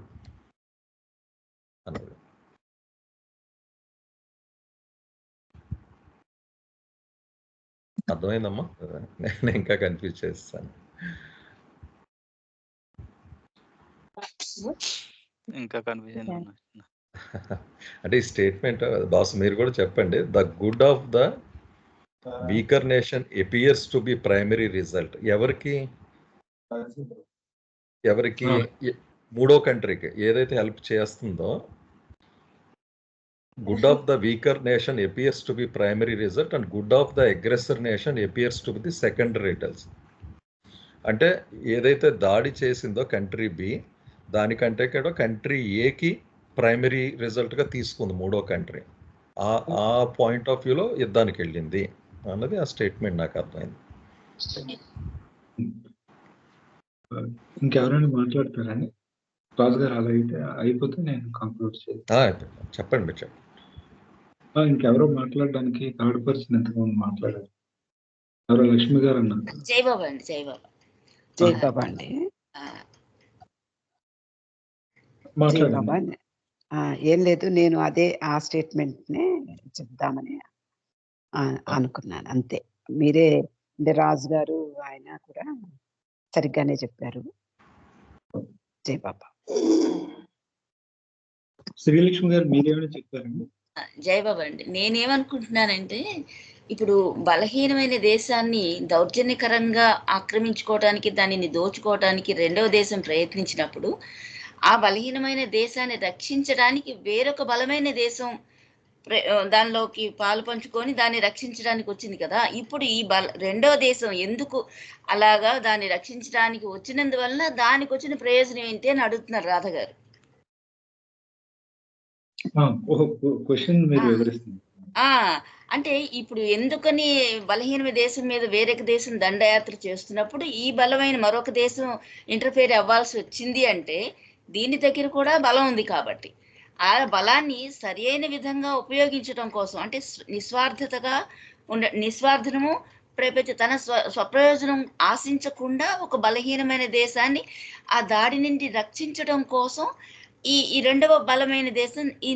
అన్నది. అర్థమైందమ్మా? నేను ఇంకా కన్ఫ్యూజ్ చేస్తాను. ఇంకా కన్ఫ్యూజన్ అంటే ఈ స్టేట్మెంట్ బాస్ మీరు కూడా చెప్పండి. The good of the weaker nation appears to be primary result. ఎవరికి మూడో కంట్రీకి ఏదైతే హెల్ప్ చేస్తుందో, good of the weaker nation appears to be primary result and good of the aggressor nation appears to be the secondary results. అంటే ఏదైతే దాడి చేసిందో కంట్రీ బి, దానికంటే కూడా కంట్రీ ఏకి ప్రైమరీ రిజల్ట్గా తీసుకుంది మూడో కంట్రీ. ఆ పాయింట్ ఆఫ్ వ్యూలో యుద్ధానికి వెళ్ళింది అన్నది ఆ స్టేట్మెంట్ నాకు అర్థమైంది. ఇంకెవరైనా మాట్లాడతారండి? రాజు గారు అలా అయితే అయిపోతే నేను కంక్లూడ్ చెప్పండి చెప్పండి. ఇంకెవరో మాట్లాడడానికి థర్డ్ పర్సన్ ఎంతమంది మాట్లాడారు? ఎవరో లక్ష్మి గారు అన్నారు. జయబాబా అండి. జయబాబా అండి. జయబాబా. ఏం లేదు, నేను అదే ఆ స్టేట్మెంట్నే చెప్దామని అనుకున్నాను అంతే. మీరే అంటే రాజు గారు ఆయన కూడా సరిగ్గానే చెప్పారు. జయబాబా. శ్రీలక్ష్మి గారు మీరేమైనా చెప్పారండి? జయబాబా అండి. నేనేమనుకుంటున్నానంటే, ఇప్పుడు బలహీనమైన దేశాన్ని దౌర్జన్యకరంగా ఆక్రమించుకోవడానికి, దానిని దోచుకోవడానికి రెండవ దేశం ప్రయత్నించినప్పుడు, ఆ బలహీనమైన దేశాన్ని రక్షించడానికి వేరొక బలమైన దేశం దానిలోకి పాలు పంచుకొని దాన్ని రక్షించడానికి వచ్చింది కదా. ఇప్పుడు ఈ రెండో దేశం ఎందుకు అలాగా దాన్ని రక్షించడానికి వచ్చినందువల్ల దానికి వచ్చిన ప్రయోజనం ఏంటి అని అడుగుతున్నారు రాధ గారు. అంటే ఇప్పుడు ఎందుకని బలహీన దేశం మీద వేరొక దేశం దండయాత్ర చేస్తున్నప్పుడు ఈ బలమైన మరొక దేశం ఇంటర్ఫేర్ అవ్వాల్సి వచ్చింది అంటే దీని దగ్గర కూడా బలం ఉంది కాబట్టి ఆ బలాన్ని సరి అయిన విధంగా ఉపయోగించడం కోసం, అంటే నిస్వార్థము తన స్వప్రయోజనం ఆశించకుండా ఒక బలహీనమైన దేశాన్ని ఆ దాడి నుండి రక్షించడం కోసం ఈ రెండవ బలమైన దేశం ఈ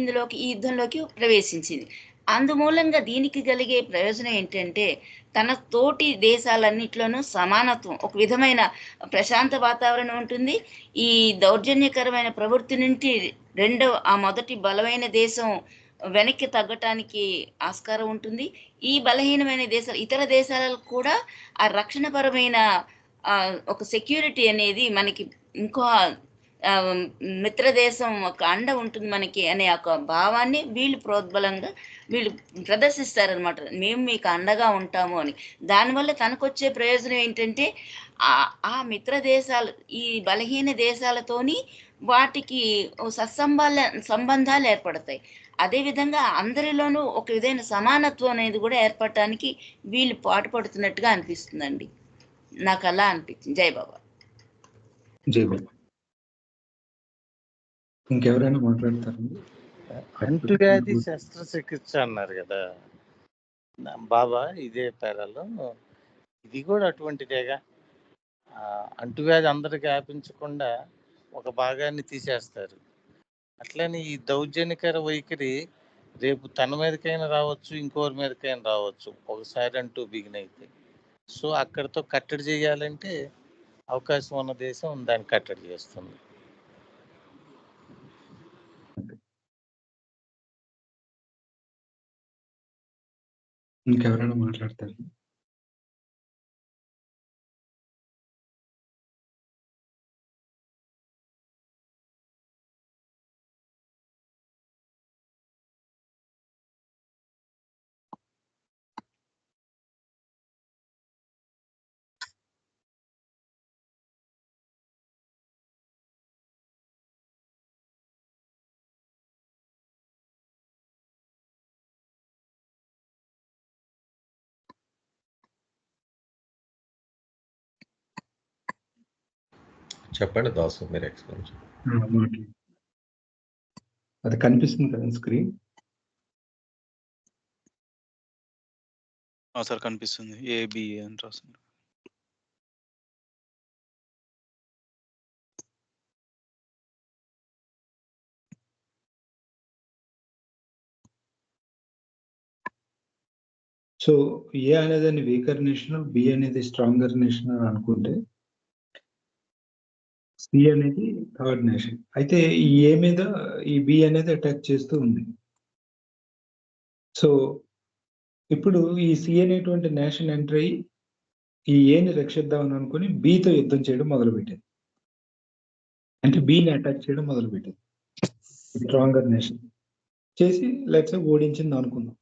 యుద్ధంలోకి ప్రవేశించింది. అందుమూలంగా దీనికి కలిగే ప్రయోజనం ఏంటంటే తన తోటి దేశాలన్నిట్లోనూ సమానత్వం, ఒక విధమైన ప్రశాంత వాతావరణం ఉంటుంది. ఈ దౌర్జన్యకరమైన ప్రవృత్తి నుండి మొదటి బలమైన దేశం వెనక్కి తగ్గటానికి ఆస్కారం ఉంటుంది. ఈ బలహీనమైన దేశాలు ఇతర దేశాలకు కూడా ఆ రక్షణపరమైన ఒక సెక్యూరిటీ అనేది మనకి ఇంకో మిత్రదేశం ఒక అండ ఉంటుంది మనకి అనే ఒక భావాన్ని వీళ్ళు ప్రోద్బలంగా వీళ్ళు ప్రదర్శిస్తారనమాట. మేము మీకు అండగా ఉంటాము అని. దానివల్ల తనకొచ్చే ప్రయోజనం ఏంటంటే ఆ మిత్ర దేశాలు ఈ బలహీన దేశాలతోని వాటికి సంబంధాలు ఏర్పడతాయి. అదేవిధంగా అందరిలోనూ ఒక విధమైన సమానత్వం అనేది కూడా ఏర్పడటానికి వీళ్ళు పాటుపడుతున్నట్టుగా అనిపిస్తుందండి. నాకు అలా అనిపించింది. జయబాబా. జయబాబా. ఇంకెవరైనా మాట్లాడతారండి? అంటువ్యాధి శస్త్రచికిత్స అన్నారు కదా బాబా, ఇదే పేరాలో ఇది కూడా అటువంటిదేగా. అంటువ్యాధి అందరికి వ్యాపించకుండా ఒక భాగాన్ని తీసేస్తారు. అట్లని ఈ దౌర్జన్యకర వైఖరి రేపు తన మీదకైనా రావచ్చు, ఇంకోరి మీదకైనా రావచ్చు, ఒకసారి అంటూ బిగిన్ అయితే. సో అక్కడితో కట్టడి చేయాలంటే అవకాశం ఉన్న దేశం దాన్ని కట్టడి చేస్తుంది. ఇంకెవరైనా మాట్లాడతారు? చెప్పండి దాసు, మీరు ఎక్స్ప్లెయిన్ చేయండి. అది కనిపిస్తుంది కదా స్క్రీన్? సార్ కనిపిస్తుంది, ఏబిఏ అని రాస్తుంది. సో ఏ అనేది వీకర్ నేషన్, బి అనేది స్ట్రాంగర్ నేషన్ అని అనుకుంటే, సి అనేది థర్డ్ నేషన్. అయితే ఈ ఏ మీద ఈ బి అనేది అటాక్ చేస్తూ ఉంది. సో ఇప్పుడు ఈ సి అనేటువంటి నేషన్ ఎంటర్ అయ్యి ఈ ఏని రక్షిద్దామని అనుకుని బితో యుద్ధం చేయడం మొదలుపెట్టింది. అంటే బిని అటాక్ చేయడం మొదలుపెట్టింది స్ట్రాంగర్ నేషన్. చేసి లెట్స్ ఓడించింది అనుకుందాం.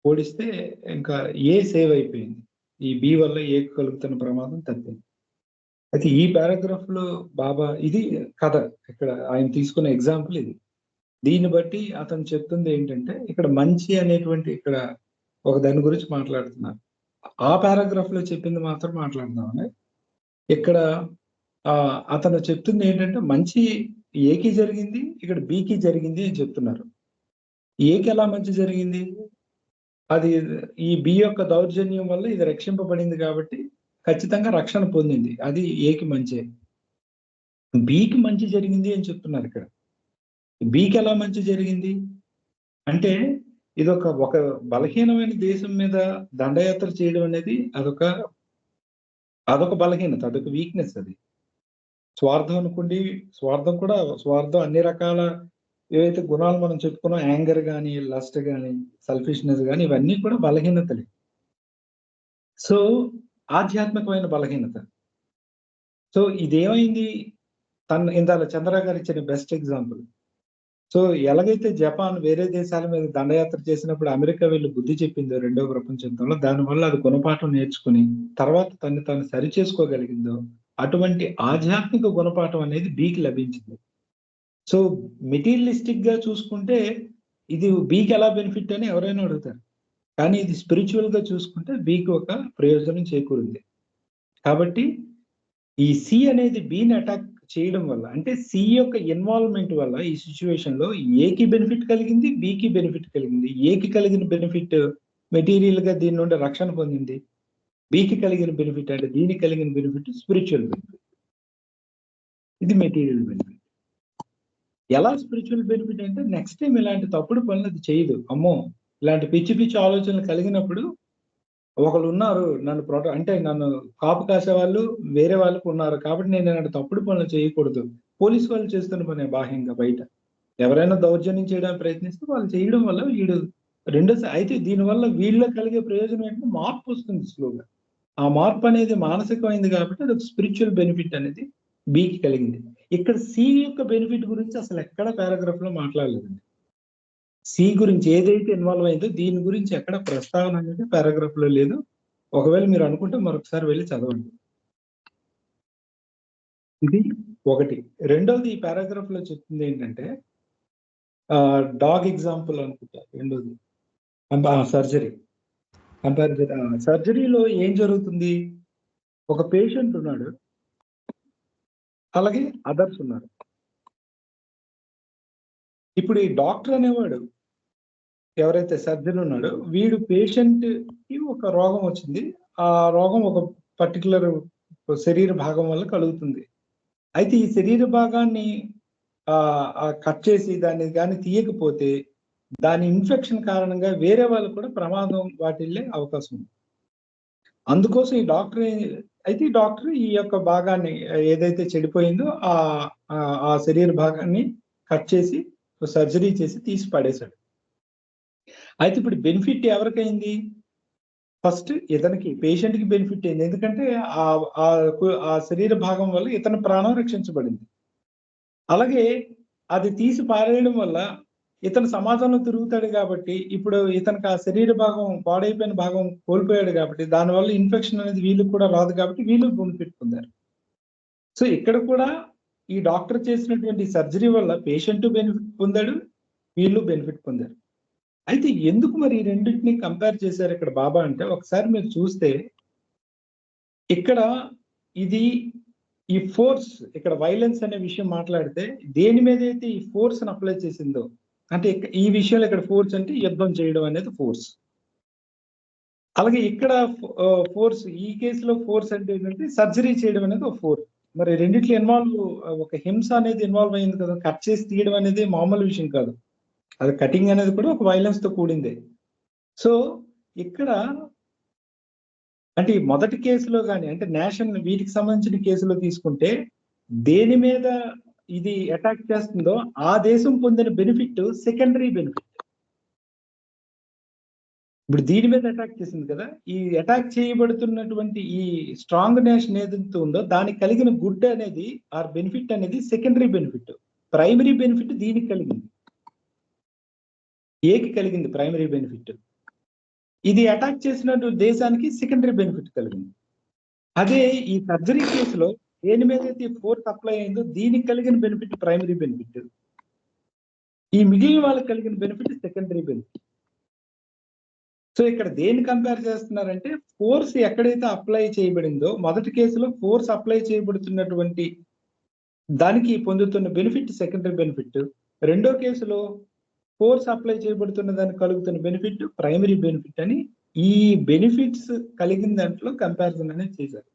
ఓడిస్తే ఇంకా ఏ సేవ్ అయిపోయింది. ఈ బి వల్ల ఏ కలుగుతున్న ప్రమాదం తప్పింది. అయితే ఈ పారాగ్రాఫ్ లో బాబా, ఇది కథ, ఇక్కడ ఆయన తీసుకున్న ఎగ్జాంపుల్ ఇది. దీన్ని బట్టి అతను చెప్తుంది ఏంటంటే, ఇక్కడ మంచి అనేటువంటి ఇక్కడ ఒక దాని గురించి మాట్లాడుతున్నారు. ఆ పారాగ్రాఫ్ లో చెప్పింది మాత్రం మాట్లాడుతున్నామని. ఇక్కడ అతను చెప్తుంది ఏంటంటే, మంచి ఏకి జరిగింది, ఇక్కడ బికి జరిగింది అని చెప్తున్నారు. ఏకి ఎలా మంచి జరిగింది? అది ఈ బి యొక్క దౌర్జన్యం వల్ల ఇది రక్షింపబడింది కాబట్టి ఖచ్చితంగా రక్షణ పొందింది. అది ఏకి మంచి. బికి మంచి జరిగింది అని చెప్తున్నారు ఇక్కడ. బికి ఎలా మంచి జరిగింది అంటే, ఇదొక ఒక బలహీనమైన దేశం మీద దండయాత్ర చేయడం అనేది అదొక బలహీనత, అదొక వీక్నెస్. అది స్వార్థం అనుకోండి, స్వార్థం అన్ని రకాల ఏవైతే గుణాలు మనం చెప్పుకున్నాం, యాంగర్ కానీ, లస్ట్ కానీ, సెల్ఫిష్నెస్ కానీ, ఇవన్నీ కూడా బలహీనతలే. సో ఆధ్యాత్మికమైన బలహీనత. సో ఇదేమైంది? ఇందాల చంద్ర గారు ఇచ్చిన బెస్ట్ ఎగ్జాంపుల్. సో ఎలాగైతే జపాన్ వేరే దేశాల మీద దండయాత్ర చేసినప్పుడు అమెరికా వెళ్ళి బుద్ధి చెప్పిందో రెండవ ప్రపంచ యుద్ధంలో, దానివల్ల అది గుణపాఠం నేర్చుకుని తర్వాత తను సరి చేసుకోగలిగిందో, అటువంటి ఆధ్యాత్మిక గుణపాఠం అనేది బికి లభించింది. సో మెటీరియలిస్టిక్ గా చూసుకుంటే ఇది బికి ఎలా బెనిఫిట్ అని ఎవరైనా అడుగుతారు. కానీ ఇది స్పిరిచువల్ గా చూసుకుంటే బికి ఒక ప్రయోజనం చేకూరింది. కాబట్టి ఈ సి అనేది బిని అటాక్ చేయడం వల్ల, అంటే సి యొక్క ఇన్వాల్వ్మెంట్ వల్ల ఈ సిచ్యువేషన్ లో ఏకి బెనిఫిట్ కలిగింది, బికి బెనిఫిట్ కలిగింది. ఏకి కలిగిన బెనిఫిట్ మెటీరియల్ గా దీని నుండి రక్షణ పొందింది. బికి కలిగిన బెనిఫిట్ అంటే దీనికి కలిగిన బెనిఫిట్ స్పిరిచువల్ బెనిఫిట్. ఇది మెటీరియల్ బెనిఫిట్. ఎలా స్పిరిచువల్ బెనిఫిట్ అంటే, నెక్స్ట్ టైం ఇలాంటి తప్పుడు పనులు అది చేయదు. అమ్మో, ఇలాంటి పిచ్చి పిచ్చి ఆలోచనలు కలిగినప్పుడు ఒకళ్ళు ఉన్నారు నన్ను కాపు కాసే వాళ్ళు వేరే వాళ్ళకు ఉన్నారు కాబట్టి నేను ఇలాంటి తప్పుడు పనులు చేయకూడదు. పోలీసు వాళ్ళు చేస్తున్న పనే బాహ్యంగా. బయట ఎవరైనా దౌర్జన్యం చేయడానికి ప్రయత్నిస్తే వాళ్ళు చేయడం వల్ల అయితే దీనివల్ల వీళ్ళ కలిగే ప్రయోజనం ఏంటంటే మార్పు వస్తుంది స్లోగా. ఆ మార్పు అనేది మానసికమైంది కాబట్టి అది ఒక స్పిరిచువల్ బెనిఫిట్ అనేది బికి కలిగింది. ఇక్కడ సి యొక్క బెనిఫిట్ గురించి అసలు ఎక్కడ పారాగ్రాఫ్ లో మాట్లాడలేదండి. సి గురించి ఏదైతే ఇన్వాల్వ్ అయిందో దీని గురించి ఎక్కడ ప్రస్తావన అనేది పారాగ్రాఫ్ లో లేదు. ఒకవేళ మీరు అనుకుంటే మరొకసారి వెళ్ళి చదవండి. ఇది ఒకటి. రెండోది ఈ పారాగ్రాఫ్ లో చెప్తుంది ఏంటంటే, డాగ్ ఎగ్జాంపుల్ అనుకుంటా. రెండోది సర్జరీ. సర్జరీలో ఏం జరుగుతుంది? ఒక పేషెంట్ ఉన్నాడు, అలాగే అదర్స్ ఉన్నారు. ఇప్పుడు ఈ డాక్టర్ అనేవాడు, ఎవరైతే సర్జన్ ఉన్నాడో, వీడు పేషెంట్ కి ఒక రోగం వచ్చింది. ఆ రోగం ఒక పర్టికులర్ శరీర భాగం వల్ల కలుగుతుంది. అయితే ఈ శరీర భాగాన్ని కట్ చేసి దాన్ని కానీ తీయకపోతే దాని ఇన్ఫెక్షన్ కారణంగా వేరే వాళ్ళు కూడా ప్రమాదం వాటిల్లే అవకాశం ఉంది. అందుకోసం ఈ డాక్టర్ ఈ యొక్క భాగాన్ని ఏదైతే చెడిపోయిందో ఆ శరీర భాగాన్ని కట్ చేసి సర్జరీ చేసి తీసి పడేశాడు. అయితే ఇప్పుడు బెనిఫిట్ ఎవరికైంది? ఫస్ట్ ఇతనికి, పేషెంట్ కి బెనిఫిట్ అయింది. ఎందుకంటే ఆ శరీర భాగం వల్ల ఇతని ప్రాణం రక్షించబడింది. అలాగే అది తీసి పారేయడం వల్ల ఇతను సమాజంలో తిరుగుతాడు కాబట్టి ఇప్పుడు ఇతనికి ఆ శరీర భాగం, పాడైపోయిన భాగం కోల్పోయాడు కాబట్టి దానివల్ల ఇన్ఫెక్షన్ అనేది వీళ్ళకి కూడా రాదు కాబట్టి వీళ్ళు బెనిఫిట్ పొందారు. సో ఇక్కడ కూడా ఈ డాక్టర్ చేసినటువంటి సర్జరీ వల్ల పేషెంట్ బెనిఫిట్ పొందాడు, వీళ్ళు బెనిఫిట్ పొందారు. అయితే ఎందుకు మరి ఈ రెండింటిని కంపేర్ చేశారు ఇక్కడ బాబా అంటే, ఒకసారి మీరు చూస్తే ఇక్కడ ఇది ఈ ఫోర్స్ ఇక్కడ వైలెన్స్ అనే విషయం మాట్లాడితే దేని మీద అయితే ఈ ఫోర్స్ అప్లై చేసిందో, అంటే ఈ విషయంలో ఇక్కడ ఫోర్స్ అంటే యుద్ధం చేయడం అనేది ఫోర్స్. అలాగే ఇక్కడ ఫోర్స్, ఈ కేసులో ఫోర్స్ అంటే ఏంటంటే సర్జరీ చేయడం అనేది ఒక ఫోర్స్. మరి రెండిట్లో ఇన్వాల్వ్, ఒక హింస అనేది ఇన్వాల్వ్ అయింది కదా, కట్ చేసి తీయడం అనేది మామూలు విషయం కాదు. అది కటింగ్ అనేది కూడా ఒక వైలెన్స్ తో కూడిందే. సో ఇక్కడ అంటే ఈ మొదటి కేసులో కానీ, అంటే నేషనల్ వీటికి సంబంధించిన కేసులో తీసుకుంటే దేని మీద ఇది అటాక్ చేస్తుందో ఆ దేశం పొందిన బెనిఫిట్ సెకండరీ బెనిఫిట్. ఇప్పుడు దీని మీద అటాక్ చేసింది కదా, ఈ అటాక్ చేయబడుతున్నటువంటి ఈ స్ట్రాంగ్ నేషన్ ఏదైతే ఉందో దానికి కలిగిన గుడ్ అనేది ఆర్ బెనిఫిట్ అనేది సెకండరీ బెనిఫిట్. ప్రైమరీ బెనిఫిట్ దీనికి కలిగింది, ఏకి కలిగింది ప్రైమరీ బెనిఫిట్. ఇది అటాక్ చేసినట్టు దేశానికి సెకండరీ బెనిఫిట్ కలిగింది. అదే ఈ సర్జరీ కేసులో దేని మీద అయితే ఫోర్స్ అప్లై అయిందో దీనికి కలిగిన బెనిఫిట్ ప్రైమరీ బెనిఫిట్, ఈ మిగిలిన వాళ్ళకి కలిగిన బెనిఫిట్ సెకండరీ బెనిఫిట్. సో ఇక్కడ దేన్ని కంపేర్ చేస్తున్నారంటే ఫోర్స్ ఎక్కడైతే అప్లై చేయబడిందో, మొదటి కేసులో ఫోర్స్ అప్లై చేయబడుతున్నటువంటి దానికి పొందుతున్న బెనిఫిట్ సెకండరీ బెనిఫిట్, రెండో కేసులో ఫోర్స్ అప్లై చేయబడుతున్న దానికి కలుగుతున్న బెనిఫిట్ ప్రైమరీ బెనిఫిట్ అని ఈ బెనిఫిట్స్ కలిగిన దాంట్లో కంపారిజన్ అనేది చేశారు.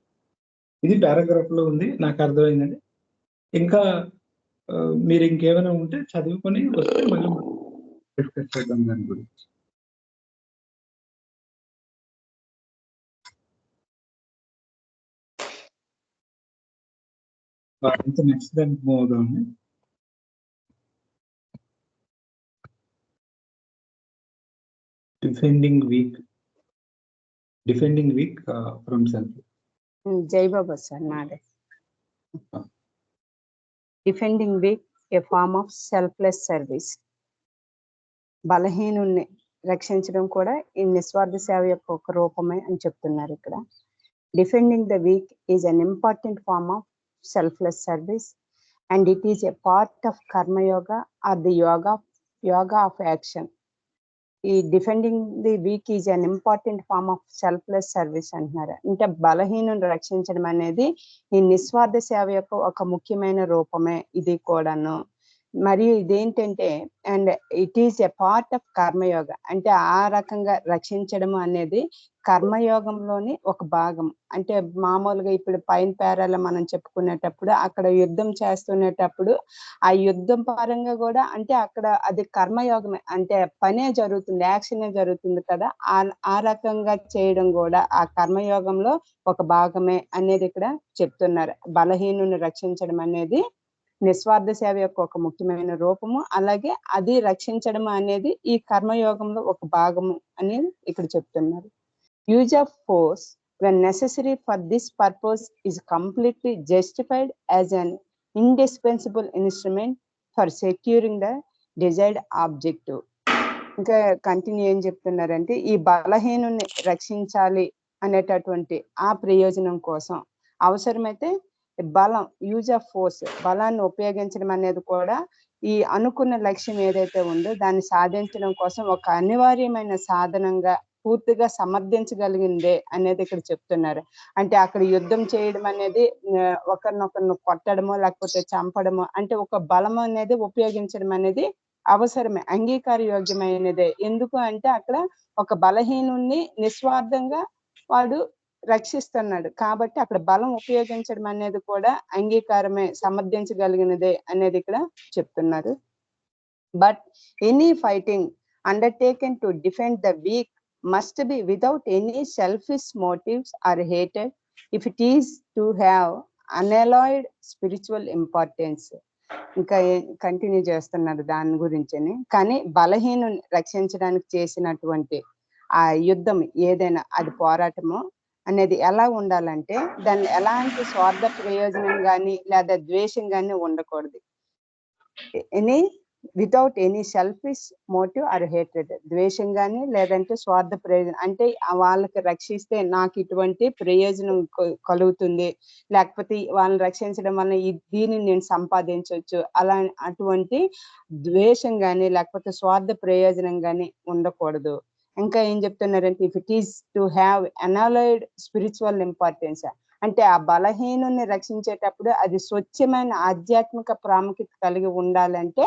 ఇది పారాగ్రాఫ్ లో ఉంది, నాకు అర్థమైందండి. ఇంకా మీరు ఇంకేమైనా ఉంటే చదువుకొని వస్తే మళ్ళీ డిస్కస్ చేద్దాం దాని గురించి. నెక్స్ట్ దానికి మూవ్ అవుదామండి. Defending weak from self. జై బాబా సార్ నాదే. Defending weak a form of selfless service. బలహీనుల్ని రక్షించడం కూడా ఈ నిస్వార్థ సేవ యొక్క ఒక రూపమే అని చెప్తున్నారు ఇక్కడ. Defending the weak is an important form of selfless service and it is a part of karma yoga or the yoga of action. ఈ defending the weak is an important form of selfless service అంటున్నారు. అంటే బలహీనులను రక్షించడం అనేది ఈ నిస్వార్థ సేవ యొక్క ఒక ముఖ్యమైన రూపమే ఇది కూడాను. మరియు ఇదేంటంటే and it is a part of karma yoga, అంటే ఆ రకంగా రక్షించడం అనేది కర్మయోగంలోని ఒక భాగం. అంటే మామూలుగా ఇప్పుడు పైన పేరాలో మనం చెప్పుకునేటప్పుడు అక్కడ యుద్ధం చేస్తునేటప్పుడు ఆ యుద్ధం పరంగా కూడా అంటే అక్కడ అది కర్మయోగమే, అంటే పనే జరుగుతుంది, యాక్షనే జరుగుతుంది కదా. ఆ రకంగా చేయడం కూడా ఆ కర్మయోగంలో ఒక భాగమే అనేది ఇక్కడ చెప్తున్నారు. బలహీనుని రక్షించడం అనేది నిస్వార్థ సేవ యొక్క ఒక ముఖ్యమైన రూపము, అలాగే అది రక్షించడం అనేది ఈ కర్మయోగంలో ఒక భాగము అనేది ఇక్కడ చెప్తున్నారు. Use of force when necessary for this purpose is completely justified as an indispensable instrument for securing the desired objective. ఇంకా కంటిన్యూ ఏం చెప్తున్నారంటే ఈ బలహీనుని రక్షించాలి అనేటటువంటి ఆ ప్రయోజనం కోసం అవసరమైతే బలం, యూజ్ ఆఫ్ ఫోర్స్, బలాన్ని ఉపయోగించడం అనేది కూడా ఈ అనుకున్న లక్ష్యం ఏదైతే ఉందో దాన్ని సాధించడం కోసం ఒక అనివార్యమైన సాధనంగా పూర్తిగా సమర్థించగలిగిందే అనేది ఇక్కడ చెప్తున్నారు. అంటే అక్కడ యుద్ధం చేయడం అనేది ఒకరినొకరిని కొట్టడమో లేకపోతే చంపడమో, అంటే ఒక బలం అనేది ఉపయోగించడం అనేది అవసరమే, అంగీకార యోగ్యమైనదే. ఎందుకు అంటే అక్కడ ఒక బలహీనుణ్ణి నిస్వార్థంగా వాడు రక్షిస్తున్నాడు కాబట్టి అక్కడ బలం ఉపయోగించడం అనేది కూడా అంగీకారమే, సమర్థించగలిగినదే అనేది ఇక్కడ చెప్తున్నారు. But any fighting undertaken to defend the week must be without any selfish motives or hatred if it is to have unalloyed spiritual importance. ఇంకా కంటిన్యూ చేస్తున్నారు దాని గురించని. కానీ బలహీను రక్షించడానికి చేసినటువంటి ఆ యుద్ధం ఏదైనా అది పోరాటము అనేది ఎలా ఉండాలంటే దాన్ని ఎలాంటి స్వార్థ ప్రయోజనం కానీ లేదా ద్వేషం కానీ ఉండకూడదు. Without any selfish motive or hatred, ద్వేషం కానీ లేదంటే స్వార్థ ప్రయోజనం, అంటే వాళ్ళకి రక్షిస్తే నాకు ఇటువంటి ప్రయోజనం కలుగుతుంది, లేకపోతే వాళ్ళని రక్షించడం వల్ల దీనిని నేను సంపాదించవచ్చు, అలా అటువంటి ద్వేషం కానీ లేకపోతే స్వార్థ ప్రయోజనం కానీ ఉండకూడదు. ఇంకా ఏం చెప్తున్నారంటే if it is to have unalloyed spiritual importance, అంటే ఆ బలహీనుని రక్షించేటప్పుడు అది స్వచ్ఛమైన ఆధ్యాత్మిక ప్రాముఖ్యత కలిగి ఉండాలంటే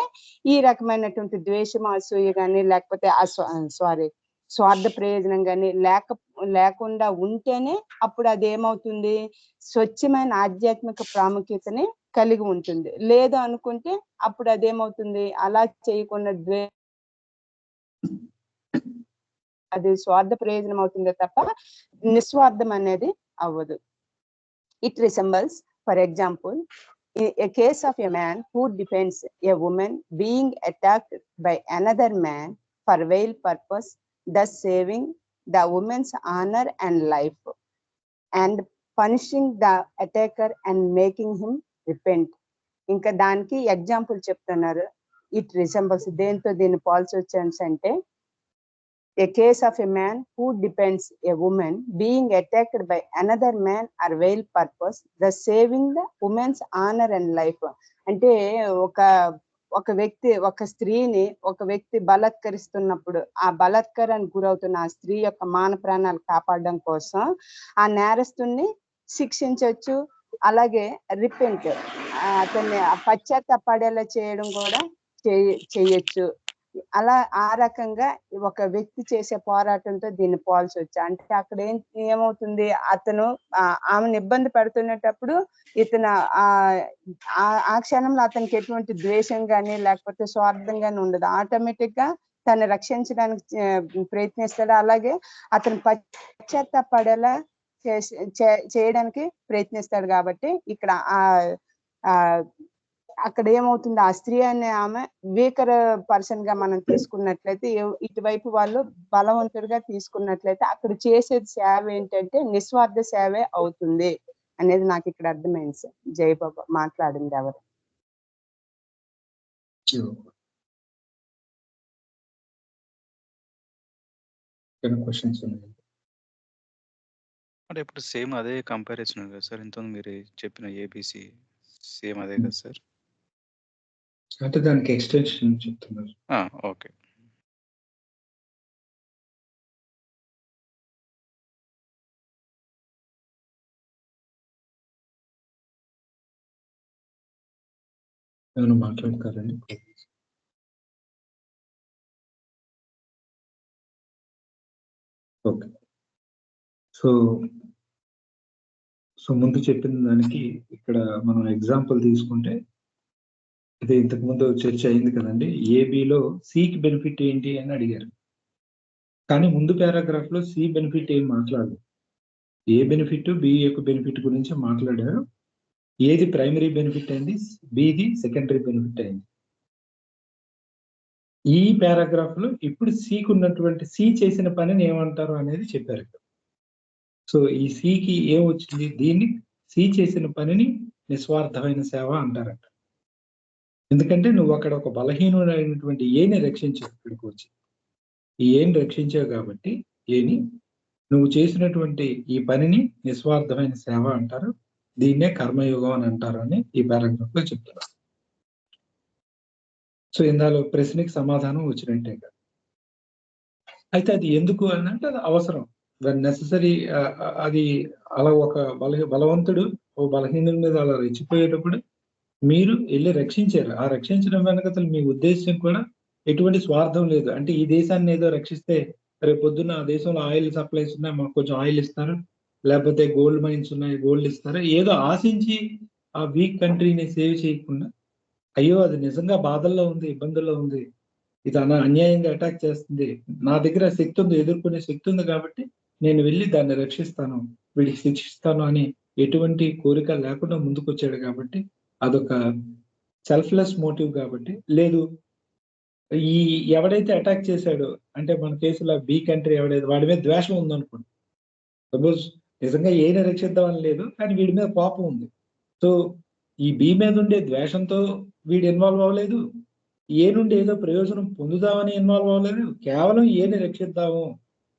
ఈ రకమైనటువంటి ద్వేషం, అసూయ కానీ లేకపోతే స్వార్థ ప్రయోజనం కానీ లేకుండా ఉంటేనే అప్పుడు అది ఏమవుతుంది, స్వచ్ఛమైన ఆధ్యాత్మిక ప్రాముఖ్యతని కలిగి ఉంటుంది. లేదు అనుకుంటే అప్పుడు అదేమవుతుంది, అలా చేయకుండా అది స్వార్థ ప్రయోజనం అవుతుందే తప్ప నిస్వార్థం అనేది అవ్వదు. It resembles, for example, a case of a man who defends a woman being attacked by another man for veil purpose, thus saving the woman's honor and life, and punishing the attacker and making him repent. ఇంకా దానికి ఎగ్జాంపుల్ చెప్తున్నారు. ఇట్ రిసెంబల్స్, దేంతో దీన్ని పోల్చి వచ్చాను అంటే, a case of a man who defends a woman being attacked by another man or veil purpose, thus saving the woman's honor and life. అంటే ఒక స్త్రీని ఒక వ్యక్తి బలాత్కరిస్తున్నప్పుడు ఆ బలాత్కారానికి గురవుతున్న ఆ స్త్రీ యొక్క మాన ప్రాణాలు కాపాడడం కోసం ఆ నేరస్తుని శిక్షించవచ్చు. అలాగే రిపెంట్, అతన్ని పశ్చాత్తాపడేలా చేయడం కూడా చేయొచ్చు. అలా ఆ రకంగా ఒక వ్యక్తి చేసే పోరాటంతో దీన్ని పోల్చవచ్చు. అంటే అక్కడ ఏమవుతుంది, అతను ఆమెను ఇబ్బంది పెడుతున్నప్పుడు ఇతను ఆ క్షణంలో అతనికి ఎటువంటి ద్వేషం కానీ లేకపోతే స్వార్థం కానీ ఉండదు. ఆటోమేటిక్ గా తను రక్షించడానికి ప్రయత్నిస్తాడు. అలాగే అతను పశ్చాత్తాపడేలా చేయడానికి ప్రయత్నిస్తాడు. కాబట్టి ఇక్కడ అక్కడ ఏమవుతుంది, ఆ స్త్రీ అనే ఆమె వీకర్ పర్సన్ గా మనం తీసుకున్నట్లయితే, ఇటువైపు వాళ్ళు బలవంతుడిగా తీసుకున్నట్లయితే అక్కడ చేసేది సేవ ఏంటంటే నిస్వార్థ సేవే అవుతుంది అనేది నాకు ఇక్కడ అర్థమైంది సార్. జయబాబా మాట్లాడింది ఎవరు? అంటే ఇప్పుడు సేమ్ అదే కంపారిజన్ కదా సార్, ఇంత మీరు చెప్పిన ఏబిసి సేమ్ అదే కదా సార్? అంటే దానికి ఎక్స్టెన్షన్ చెప్తున్నారు. ఓకే. ఏమైనా మాట్లాడతారండి? ఓకే. సో ముందు చెప్పిన దానికి ఇక్కడ మనం ఎగ్జాంపుల్ తీసుకుంటే, ఇది ఇంతకు ముందు చర్చ అయింది కదండి. ఏబిలో సికి బెనిఫిట్ ఏంటి అని అడిగారు, కానీ ముందు పారాగ్రాఫ్ లో సి బెనిఫిట్ ఏం మాట్లాడదు. ఏ బెనిఫిట్, బి యొక్క బెనిఫిట్ గురించి మాట్లాడారు. ఏది ప్రైమరీ బెనిఫిట్ అయింది, బిది సెకండరీ బెనిఫిట్ అయింది. ఈ పారాగ్రాఫ్ లో ఇప్పుడు సికి ఉన్నటువంటి సి చేసిన పనిని ఏమంటారు అనేది చెప్పారు. సో ఈ సికి ఏం వచ్చింది, దీన్ని సి చేసిన పనిని నిస్వార్థమైన సేవ అంటారట. ఎందుకంటే నువ్వు అక్కడ ఒక బలహీనుడైనటువంటి ఏని రక్షించావు, ఇక్కడికి వచ్చి ఈ ఏని రక్షించావు కాబట్టి ఏని నువ్వు చేసినటువంటి ఈ పనిని నిస్వార్థమైన సేవ అంటారు. దీన్నే కర్మయోగం అని అంటారు అని ఈ పారాగ్రాఫ్ లో చెప్తున్నారు. సో ఇందులో ప్రశ్నకి సమాధానం వచ్చినట్టే కదా. అయితే అది ఎందుకు అని అంటే అది అవసరం, నెససరీ. అది అలా ఒక బలవంతుడు ఓ బలహీనుల మీద అలా రెచ్చిపోయేటప్పుడు మీరు వెళ్ళి రక్షించారు. ఆ రక్షించడం వెనకతలు మీ ఉద్దేశం కూడా ఎటువంటి స్వార్థం లేదు. అంటే ఈ దేశాన్ని ఏదో రక్షిస్తే రేపు పొద్దున్న ఆ దేశంలో ఆయిల్ సప్లైస్ ఉన్నాయి, మాకు కొంచెం ఆయిల్ ఇస్తారు, లేకపోతే గోల్డ్ మైన్స్ ఉన్నాయి, గోల్డ్ ఇస్తారు, ఏదో ఆశించి ఆ వీక్ కంట్రీని సేవ్ చేయకుండా, అయ్యో అది నిజంగా బాధల్లో ఉంది, ఇబ్బందుల్లో ఉంది, ఇది అన్యాయంగా అటాక్ చేస్తుంది, నా దగ్గర శక్తి ఉంది, ఎదుర్కొనే శక్తి ఉంది కాబట్టి నేను వెళ్ళి దాన్ని రక్షిస్తాను, వీడికి శిక్షిస్తాను అని ఎటువంటి కోరిక లేకుండా ముందుకు వచ్చాడు. కాబట్టి అదొక సెల్ఫ్లెస్ మోటివ్. కాబట్టి లేదు, ఈ ఎవడైతే అటాక్ చేశాడో, అంటే మన కేసులో బి కంట్రీ ఎవడైతే వాడి మీద ద్వేషం ఉందనుకోండి, సపోజ్ నిజంగా ఏని రక్షిద్దామని లేదు, కానీ వీడి మీద కోపం ఉంది. సో ఈ బి మీద ఉండే ద్వేషంతో వీడు ఇన్వాల్వ్ అవ్వలేదు, ఏ నుండి ఏదో ప్రయోజనం పొందుదామని ఇన్వాల్వ్ అవ్వలేదు, కేవలం ఏని రక్షిద్దాము,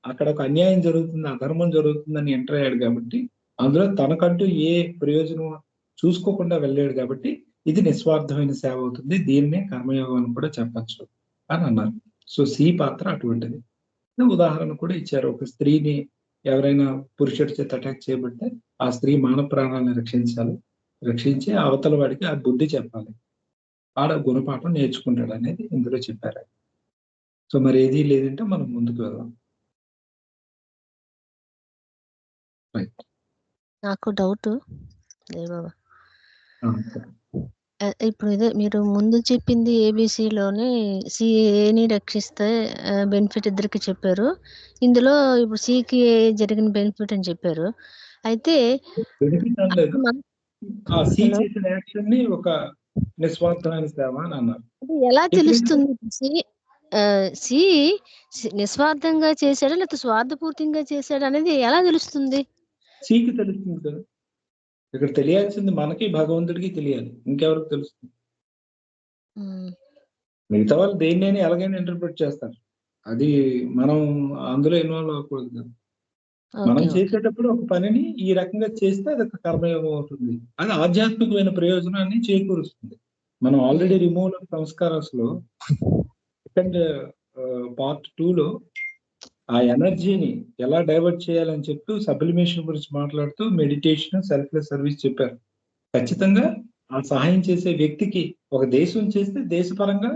అక్కడ ఒక అన్యాయం జరుగుతుంది, అధర్మం జరుగుతుందని ఎంటర్ అయ్యాడు. కాబట్టి అందులో తనకంటూ ఏ ప్రయోజనం చూసుకోకుండా వెళ్ళాడు. కాబట్టి ఇది నిస్వార్థమైన సేవ అవుతుంది, దీన్నే కర్మయోగం అని కూడా చెప్పచ్చు అని అన్నారు. సో సి పాత్ర అటువంటిది. ఉదాహరణ కూడా ఇచ్చారు, ఒక స్త్రీని ఎవరైనా పురుషుడి చేత అటాక్ చేయబడితే ఆ స్త్రీ మానవ ప్రాణాలను రక్షించి అవతల వాడికి ఆ బుద్ధి చెప్పాలి. ఆడ గుణపాఠం నేర్చుకుంటాడు అనేది ఇందులో చెప్పారు. సో మరి ఏది లేదంటే మనం ముందుకు వెళ్దాం. నాకు డౌట్ బాబా, ఇప్పుడు ఇదే మీరు ముందు చెప్పింది ఏబిసిలోనే సిఏని రక్షిస్తే బెనిఫిట్ ఇద్దరికి చెప్పారు. ఇందులో ఇప్పుడు సికి జరిగిన బెనిఫిట్ అని చెప్పారు. అయితే బెనిఫిట్ అనలేదు, ఆ సి చేసిన యాక్షన్ ని ఒక నిస్వార్థమైన సేవ అని అన్నారు. ఎలా తెలుస్తుంది సి నిస్వార్థంగా చేశాడా లేకపోతే స్వార్థపూర్తిగా చేశాడా అనేది ఎలా తెలుస్తుంది? సికి తెలుస్తుంది కదా. ఇక్కడ తెలియాల్సింది మనకి భగవంతుడికి తెలియాలి, ఇంకెవరికి తెలుస్తుంది? మిగతా వాళ్ళు దేన్నైనా ఎలాగైనా ఇంటర్ప్రిట్ చేస్తారు, అది మనం అందులో ఇన్వాల్వ్ అవ్వకూడదు కదా. మనం చేసేటప్పుడు ఒక పనిని ఈ రకంగా చేస్తే అది ఒక కర్మయోగం అవుతుంది, అది ఆధ్యాత్మికమైన ప్రయోజనాన్ని చేకూరుస్తుంది. మనం ఆల్రెడీ రిమూవల్ ఆఫ్ సంస్కారాస్ లో సెకండ్ పార్ట్ 2లో ఆ ఎనర్జీని ఎలా డైవర్ట్ చేయాలని చెప్పి సబ్లిమేషన్ గురించి మాట్లాడుతూ మెడిటేషన్, సెల్ఫ్లెస్ సర్వీస్ చెప్పారు. ఖచ్చితంగా ఆ సహాయం చేసే వ్యక్తికి ఒక దేశం చేస్తే దేశపరంగా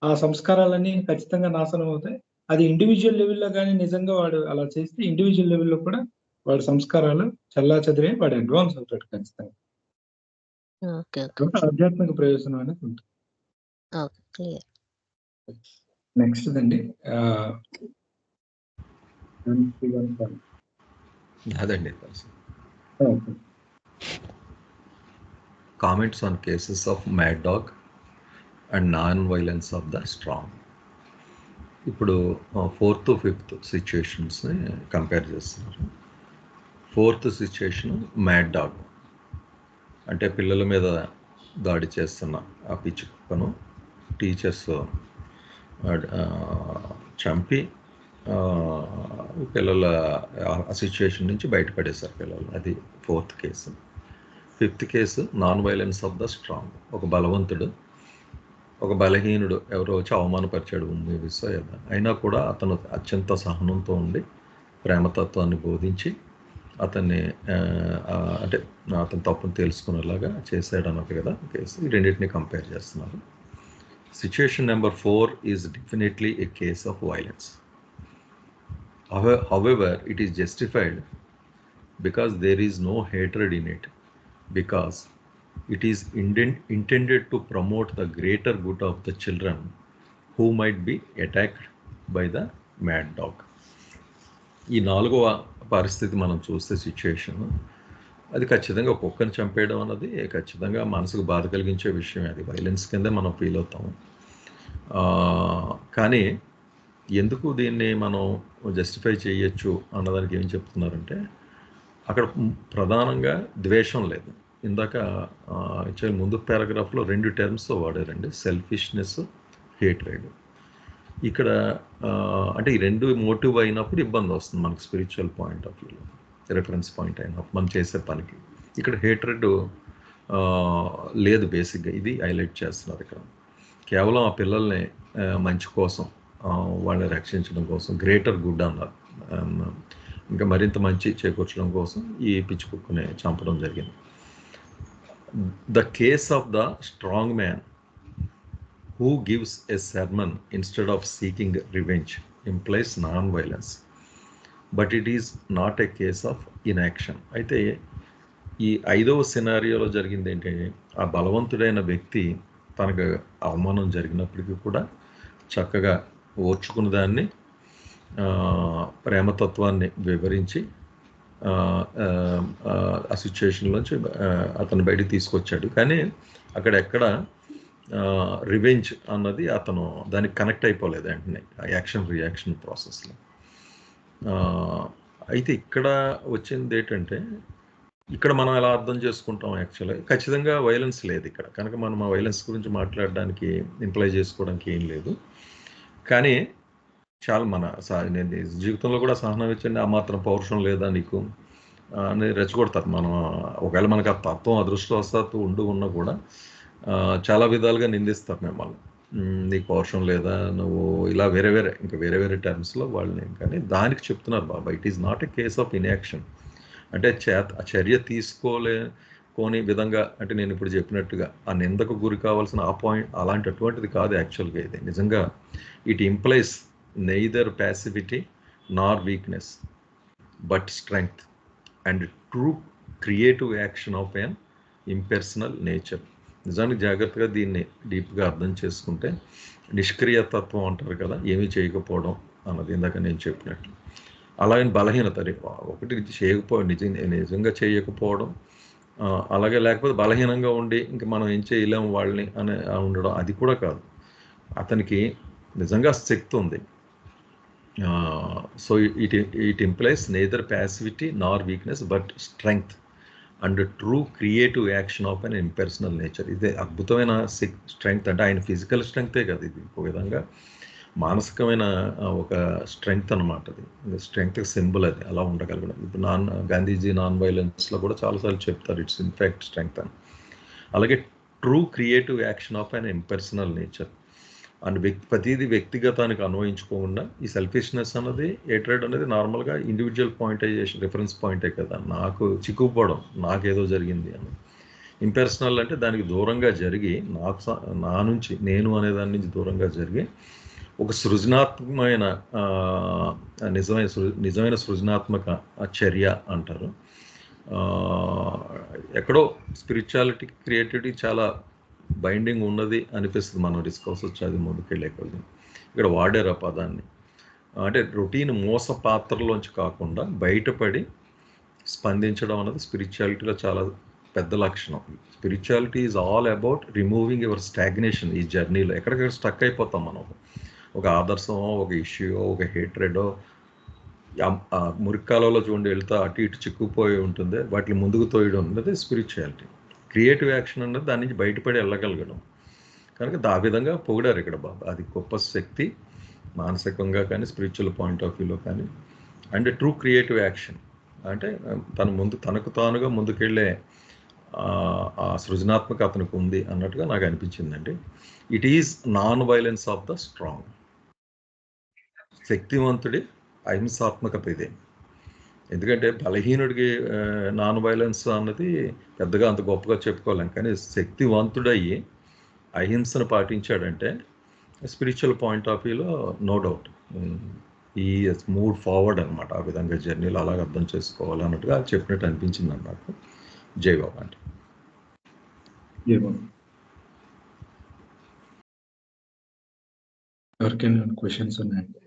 ఆ సంస్కారాలన్నీ ఖచ్చితంగా నాశనం అవుతాయి. అది ఇండివిజువల్ లెవెల్లో కానీ నిజంగా వాడు అలా చేస్తే ఇండివిజువల్ లెవెల్లో కూడా వాడి సంస్కారాలు చల్లా చదివే వాడు అడ్వాన్స్ అవుతాడు ఖచ్చితంగా. ఆధ్యాత్మిక ప్రయోజనం అనేది ఉంటుంది. నెక్స్ట్ అండి అదండి comments on cases of mad dog and non violence of the strong. ఇప్పుడు 4th, 5th సిచ్యుయేషన్స్ని కంపేర్ చేస్తున్నారు. 4th సిచ్యుయేషన్ మ్యాడ్ డాగ్ అంటే పిల్లల మీద దాడి చేస్తున్న ఆ పిచ్చి కుక్కను టీచర్స్ చంపి పిల్లల ఆ సిచ్యుయేషన్ నుంచి బయటపడేశారు పిల్లలు. అది 4th case. 5th case non violence of the strong. ఒక బలవంతుడు ఒక బలహీనుడు ఎవరో వచ్చి అవమానపరిచాడు మూవీస్ ఏదో, అయినా కూడా అతను అత్యంత సహనంతో ఉండి ప్రేమతత్వాన్ని బోధించి అతన్ని అంటే అతను తప్పును తెలుసుకునేలాగా చేశాడు అన్నట్టు కదా కేసు. ఈ రెండింటిని కంపేర్ చేస్తున్నారు. Situation number 4 is definitely A case of violence. However, it is justified because there is no hatred in it, because it is intended to promote the greater good of the children who might be attacked by the mad dog. ఈ 4వ పరిస్థితి మనం చూస్తే సిచ్యుయేషన్ అది ఖచ్చితంగా కుక్కను చంపేయడం అన్నది ఖచ్చితంగా మనసుకు బాధ కలిగించే విషయం. అది వైలెన్స్ కిందే మనం ఫీల్ అవుతాము. కానీ ఎందుకు దీన్ని మనం జస్టిఫై చేయొచ్చు అన్నదానికి ఏం చెప్తున్నారంటే అక్కడ ప్రధానంగా ద్వేషం లేదు. ఇందాక ముందు పారాగ్రాఫ్లో 2 టర్మ్స్ వాడారండి, సెల్ఫిష్నెస్, హేట్రెడ్. ఇక్కడ అంటే ఈ 2 మోటివ్ అయినప్పుడు ఇబ్బంది వస్తుంది మనకు స్పిరిచువల్ పాయింట్ ఆఫ్ వ్యూలో, రెఫరెన్స్ పాయింట్ అయినప్పుడు మనం చేసే పనికి. ఇక్కడ హేట్రెడ్ లేదు బేసిక్గా, ఇది హైలైట్ చేస్తున్నారు ఇక్కడ. కేవలం ఆ పిల్లల్ని మంచి కోసం, వాళ్ళని రక్షించడం కోసం, గ్రేటర్ గుడ్ అన్నారు, ఇంకా మరింత మంచి చేకూర్చడం కోసం ఈ పిచ్చి కుక్కని చంపడం జరిగింది. The case of the strong man who gives a sermon instead of seeking revenge implies non-violence, but it is not a case of inaction. అయితే ఈ 5వ సినారియోలో జరిగింది ఏంటంటే ఆ బలవంతుడైన వ్యక్తి తనకు అవమానం జరిగినప్పటికీ కూడా చక్కగా ఓర్చుకున్న దాన్ని ప్రేమతత్వాన్ని వివరించి ఆ సిచ్యుయేషన్లోంచి అతను బయటికి తీసుకొచ్చాడు. కానీ అక్కడ ఎక్కడ రివెంజ్ అన్నది అతను దానికి కనెక్ట్ అయిపోలేదు వెంటనే ఆ యాక్షన్ రియాక్షన్ ప్రాసెస్లో. అయితే ఇక్కడ వచ్చింది ఏంటంటే ఇక్కడ మనం ఎలా అర్థం చేసుకుంటాం, యాక్చువల్గా ఖచ్చితంగా వైలెన్స్ లేదు ఇక్కడ కనుక మనం ఆ వైలెన్స్ గురించి మాట్లాడడానికి ఇంప్లై చేసుకోవడానికి ఏం లేదు. కానీ చాలా నేను జీవితంలో కూడా సహనం ఇచ్చండి, ఆ మాత్రం పౌరుషం లేదా నీకు అని రెచ్చగొడతారు. మనం ఒకవేళ మనకు ఆ తత్వం అదృష్టవశాత్తు ఉన్నా కూడా చాలా విధాలుగా నిందిస్తారు మిమ్మల్ని. నీకు పౌరుషం లేదా, నువ్వు ఇలా వేరే వేరే ఇంకా వేరే వేరే టర్మ్స్లో వాళ్ళని, కానీ దానికి చెప్తున్నారు Baba, it is not a case of inaction. అంటే చర్య తీసుకోలేని విధంగా, అంటే నేను ఇప్పుడు చెప్పినట్టుగా ఆ నిందకు గురి కావాల్సిన ఆ పాయింట్ అటువంటిది కాదు యాక్చువల్గా. ఇది నిజంగా it implies neither passivity nor weakness but strength and true creative action of an impersonal nature. నిజానికి జాగ్రత్తగా దీన్ని డీప్గా అర్థం చేసుకుంటే నిష్క్రియతత్వం అంటారు కదా, ఏమీ చేయకపోవడం అన్నది ఇందాక నేను చెప్పినట్లు. అలాగే బలహీనత, ఒకటి నిజంగా చేయకపోవడం, అలాగే లేకపోతే బలహీనంగా ఉండి ఇంక మనం ఏం చేయలేము వాళ్ళని అని ఉండడం, అది కూడా కాదు. అతనికి నిజంగా శక్తి ఉంది. So it implies neither passivity nor weakness but strength and true creative action of an impersonal nature. ఇదే అద్భుతమైన స్ట్రెంగ్త్. అంటే ఆయన ఫిజికల్ స్ట్రెంగ్తే కదా, ఇది ఒక విధంగా మానసికమైన ఒక స్ట్రెంగ్త్ అనమాట. అది స్ట్రెంగ్త్కి సింబల్, అది అలా ఉండగలగడం. ఇప్పుడు గాంధీజీ నాన్ వైలెన్స్లో కూడా చాలాసార్లు చెప్తారు ఇట్స్ ఇన్ఫాక్ట్ స్ట్రెంగ్త్ అని. అలాగే true creative action of an impersonal nature. And ప్రతిదీ వ్యక్తిగతానికి అన్వయించుకోకుండా, ఈ సెల్ఫిష్నెస్ అన్నది, హేట్రెడ్ అనేది నార్మల్గా ఇండివిజువల్ పాయింటైజేషన్, రిఫరెన్స్ పాయింటే కదా, నాకు చిక్కుపోవడం, నాకేదో జరిగింది అని. ఇంపర్సనల్ అంటే దానికి దూరంగా జరిగి, నా నుంచి, నేను అనే దాని నుంచి దూరంగా జరిగి ఒక సృజనాత్మకమైన నిజమైన సృజనాత్మక చర్య అంటారు. ఎక్కడో స్పిరిచువాలిటీ, క్రియేటివిటీ చాలా బైండింగ్ ఉన్నది అనిపిస్తుంది మనం డిస్కస్ వచ్చి ముందుకెళ్ళే కొద్ది. ఇక్కడ వాడారు ఆ పదాన్ని. అంటే రొటీన్ మోస పాత్రలోంచి కాకుండా బయటపడి స్పందించడం అనేది స్పిరిచువాలిటీలో చాలా పెద్ద లక్షణం. Spirituality is all about removing your stagnation. ఈ జర్నీలో ఎక్కడికక్కడ స్టక్ అయిపోతాం మనం. ఒక ఆదర్శమో, ఒక ఇష్యూ, ఒక హేట్రెడో, మురికాలలో చూడండి వెళ్తా అటు ఇటు చిక్కుపోయి ఉంటుంది, వాటిని ముందుకు తోయడం అనేది స్పిరిచువాలిటీ. క్రియేటివ్ యాక్షన్ అనేది దాని నుంచి బయటపడి వెళ్ళగలగడం. కనుక ఆ విధంగా పొగిడారు ఇక్కడ బాబా. అది గొప్ప శక్తి, మానసికంగా కానీ స్పిరిచువల్ పాయింట్ ఆఫ్ వ్యూలో కానీ. అండ్ ట్రూ క్రియేటివ్ యాక్షన్ అంటే తనకు తానుగా ముందుకెళ్ళే ఆ సృజనాత్మక అతనికి ఉంది అన్నట్టుగా నాకు అనిపించిందండి. It is non violence of the strong. శక్తివంతుడి అహింసాత్మకత ఇదే. ఎందుకంటే బలహీనుడికి నాన్ వైలెన్స్ అన్నది పెద్దగా అంత గొప్పగా చెప్పుకోలేం, కానీ శక్తివంతుడయ్యి అహింసను పాటించాడంటే స్పిరిచువల్ పాయింట్ ఆఫ్ వ్యూలో నో డౌట్ ఈ మూవ్ ఫార్వర్డ్ అనమాట. ఆ విధంగా జర్నీలో అలాగ అర్థం చేసుకోవాలి అన్నట్టుగా చెప్పినట్టు అనిపించింది నాకు. జై బాబా అంటే. ఎవరికైనా క్వశ్చన్స్ ఉన్నాయండి?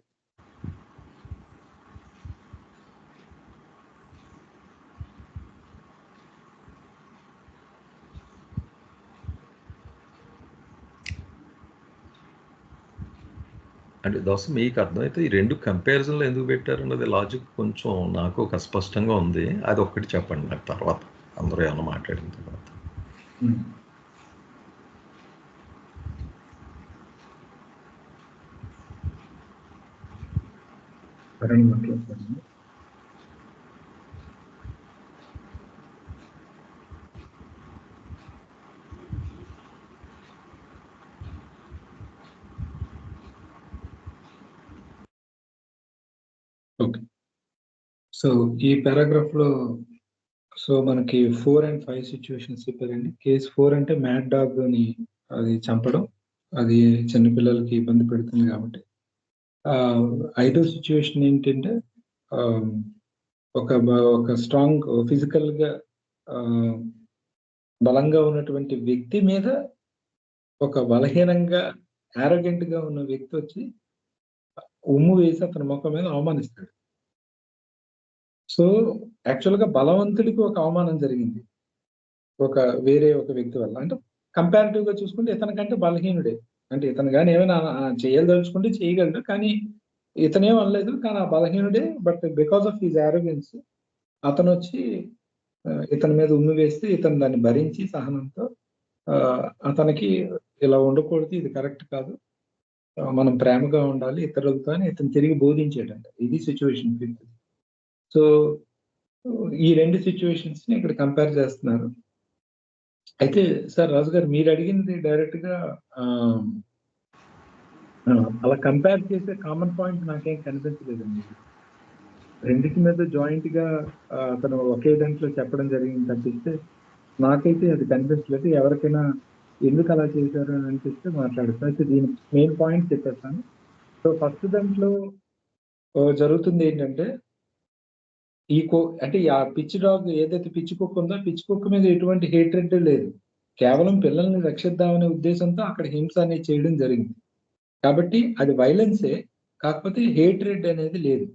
అంటే దోశ మీకు అర్థమైతే ఈ రెండు కంపారిజన్లో ఎందుకు పెట్టారన్నది లాజిక్ కొంచెం నాకు ఒక స్పష్టంగా ఉంది. అది ఒక్కటి చెప్పండి నాకు తర్వాత, అందరూ ఏమన్నా మాట్లాడిన తర్వాత. ఓకే. సో ఈ పారాగ్రాఫ్ లో మనకి 4 and 5 సిచ్యువేషన్స్ చెప్పారండి. కేస్ 4 అంటే మ్యాడ్ డాగ్ ని అది చంపడం, అది చిన్నపిల్లలకి ఇబ్బంది పెడుతుంది కాబట్టి. 5వ సిచ్యువేషన్ ఏంటంటే ఒక స్ట్రాంగ్ ఫిజికల్ గా బలంగా ఉన్నటువంటి వ్యక్తి మీద ఒక బలహీనంగా యారోగెంట్ గా ఉన్న వ్యక్తి వచ్చి ఉమ్ము వేసి అతని ముఖం మీద అవమానిస్తాడు. సో యాక్చువల్ గా బలవంతుడికి ఒక అవమానం జరిగింది వేరే ఒక వ్యక్తి వల్ల. అంటే కంపారిటివ్ గా చూసుకుంటే ఇతనికంటే బలహీనుడే. అంటే ఇతను కానీ ఏమైనా చేయదలుచుకుంటే చేయగలడు, కానీ ఇతనేం అనలేదు. కానీ ఆ బలహీనుడే, but because of his arrogance అతను వచ్చి ఇతని మీద ఉమ్మి వేస్తే ఇతను దాన్ని భరించి సహనంతో అతనికి ఇలా ఉండకూడదు, ఇది కరెక్ట్ కాదు, మనం ప్రేమగా ఉండాలి ఇతరులతో అని ఇతను తిరిగి బోధించాడంట. ఇది సిచ్యువేషన్ 5. సో ఈ 2 సిచ్యువేషన్స్ ని ఇక్కడ కంపేర్ చేస్తున్నారు. అయితే సార్ రాజు గారు, మీరు అడిగింది డైరెక్ట్ గా అలా కంపేర్ చేసే కామన్ పాయింట్ నాకేం కనిపించలేదండి. రెండింటి మీద జాయింట్ గా అతను ఒకే దాంట్లో చెప్పడం జరిగింది తప్పిస్తే నాకైతే అది కనిపించలేదు. ఎవరికైనా ఎందుకు అలా చేశారు అని అనిపిస్తే మాట్లాడతాను. అయితే దీని మెయిన్ పాయింట్ చెప్పేస్తాను. సో ఫస్ట్ దాంట్లో జరుగుతుంది ఏంటంటే అంటే ఆ పిచ్చి డాగ్ ఏదైతే పిచ్చి కుక్క ఉందో పిచ్చి కుక్క మీద ఎటువంటి హేట్రెడ్ లేదు. కేవలం పిల్లల్ని రక్షిద్దామనే ఉద్దేశంతో అక్కడ హింస అనేది చేయడం జరిగింది. కాబట్టి అది వైలెన్సే, కాకపోతే హేట్రెడ్ అనేది లేదు.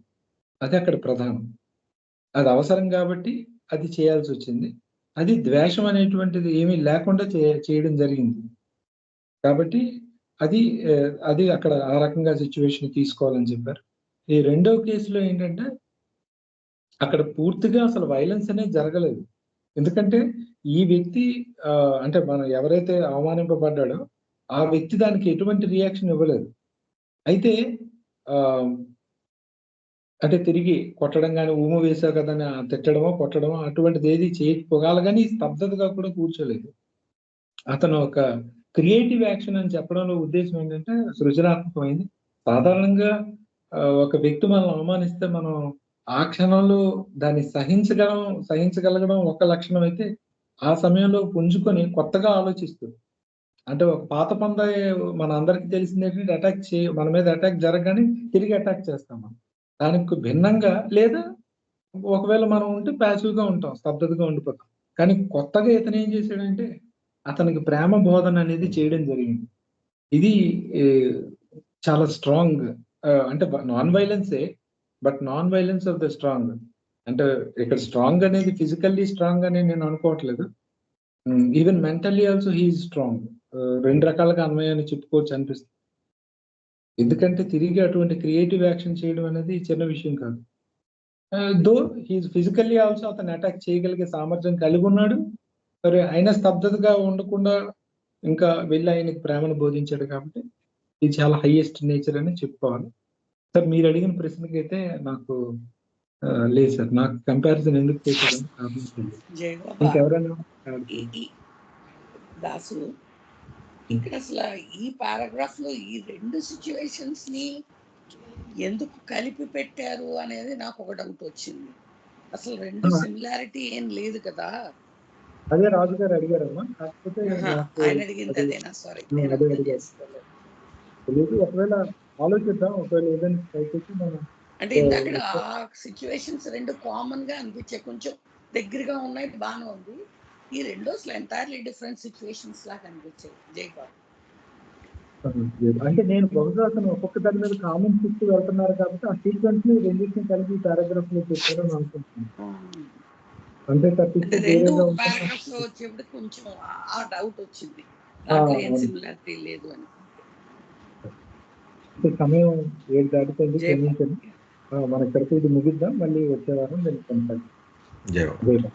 అది అక్కడ ప్రధానం. అది అవసరం కాబట్టి అది చేయాల్సి వచ్చింది. అది ద్వేషం అనేటువంటిది ఏమీ లేకుండా చేయడం జరిగింది. కాబట్టి అది అక్కడ ఆ రకంగా సిచ్యువేషన్ తీసుకోవాలని చెప్పారు. ఈ రెండో కేసులో ఏంటంటే అక్కడ పూర్తిగా అసలు వైలెన్స్ అనేది జరగలేదు. ఎందుకంటే ఈ వ్యక్తి అంటే మనం ఎవరైతే అవమానింపబడ్డాడో ఆ వ్యక్తి దానికి ఎటువంటి రియాక్షన్ ఇవ్వలేదు. అయితే అంటే తిరిగి కొట్టడం కానీ ఊమ వేశావు కదా అని తిట్టడమో కొట్టడమో అటువంటిది ఏది చేయకపోగాలి, కానీ స్తబ్దతగా కూడా కూర్చోలేదు. అతను ఒక క్రియేటివ్ యాక్షన్ అని చెప్పడంలో ఉద్దేశం ఏంటంటే సృజనాత్మకమైంది. సాధారణంగా ఒక వ్యక్తి మనం అవమానిస్తే మనం ఆ క్షణంలో దాన్ని సహించగలగడం ఒక లక్షణం అయితే, ఆ సమయంలో పుంజుకొని కొత్తగా ఆలోచిస్తుంది. అంటే ఒక పాత పంద మన అందరికీ తెలిసింది ఏంటంటే మన మీద అటాక్ జరగగానే తిరిగి అటాక్ చేస్తాం మనం. దానికి భిన్నంగా లేదా ఒకవేళ మనం ఉంటే ప్యాసివ్‌గా ఉంటాం, స్తబ్దతగా ఉండిపోతాం. కానీ కొత్తగా ఇతను ఏం చేశాడంటే అతనికి ప్రేమ బోధన అనేది చేయడం జరిగింది. ఇది చాలా స్ట్రాంగ్ అంటే నాన్ వైలెన్సే, but non violence of the strong. అంటే ఇక్కడ స్ట్రాంగ్ అనేది ఫిజికల్లీ స్ట్రాంగ్ అని నేను అనుకోవట్లేదు. Even mentally also he is strong. రెండు రకాలుగా అన్వయాన్ని చెప్పుకోవచ్చు అనిపిస్తుంది. ఎందుకంటే తిరిగి అటువంటి క్రియేటివ్ యాక్షన్ చేయడం అనేది చిన్న విషయం కాదు. దో హీఈస్ ఫిజికల్లీ ఆల్సో అతను అటాక్ చేయగలిగే సామర్థ్యం కలిగి ఉన్నాడు. మరి ఆయన స్తబ్దతగా ఉండకుండా ఇంకా వెళ్ళి ఆయనకి ప్రేమను బోధించాడు. కాబట్టి ఇది చాలా హైయెస్ట్ నేచర్ అని చెప్పుకోవాలి. సార్ మీరు అడిగిన ప్రశ్నకి అయితే నాకు లేదు సార్, నాకు కంపారిజన్ ఎందుకు చేశారని ఇంకెవరైనా దాసు ఇక్కడ అసలు ఈ పారాగ్రాఫ్ లో ఈ రెండు సిచ్యువేషన్స్ ని ఎందుకు కలిపి పెట్టారు అనేది నాకు ఒక డౌట్ వచ్చింది. అసలు రెండు సిమిలారిటీ ఏం లేదు కదా. అదే రాజు గారు అడిగారమ్మా, కాకపోతే ఆయన అడిగింది అదేనా? సారీ, తెలియదు. ఒకవేళ ఆలోచిద్దాం, ఒకవేళ ఏదైనా పైకి మనం అంటే ఇందాక ఆ సిచ్యువేషన్స్ రెండు కామన్ గా అనిపించే కొంచెం దగ్గరగా ఉన్నాయి, బాగానే ఉంది. ఈ రెండు అసలు ఎంటైర్లీ డిఫరెంట్ సిచ్యువేషన్స్ లాగా అనిపించాయి. జైబాబు అంటే నేను బహుశా అతను ఒక్కొక్క దాని మీద కామన్ చుట్టూ వెళ్తున్నారు కాబట్టి ఆ సీక్వెన్స్ ని రెండింటిని కలిపి పారాగ్రాఫ్ లో చెప్పారని అనుకుంటున్నాను. అంటే రెండు పారాగ్రాఫ్ లో వచ్చేప్పుడు కొంచెం ఆ డౌట్ వచ్చింది, ఏం సిమిలారిటీ లేదు అని. సమయం 7 దాటిపోయింది, క్షమించండి. మన ఇక్కడికి ఇది ముగిద్దాం, మళ్ళీ వచ్చే వారం నేను కొనసాగిస్తాను. జై బాబు.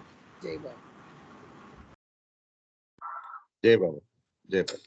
జై బాబు. జై బాబు.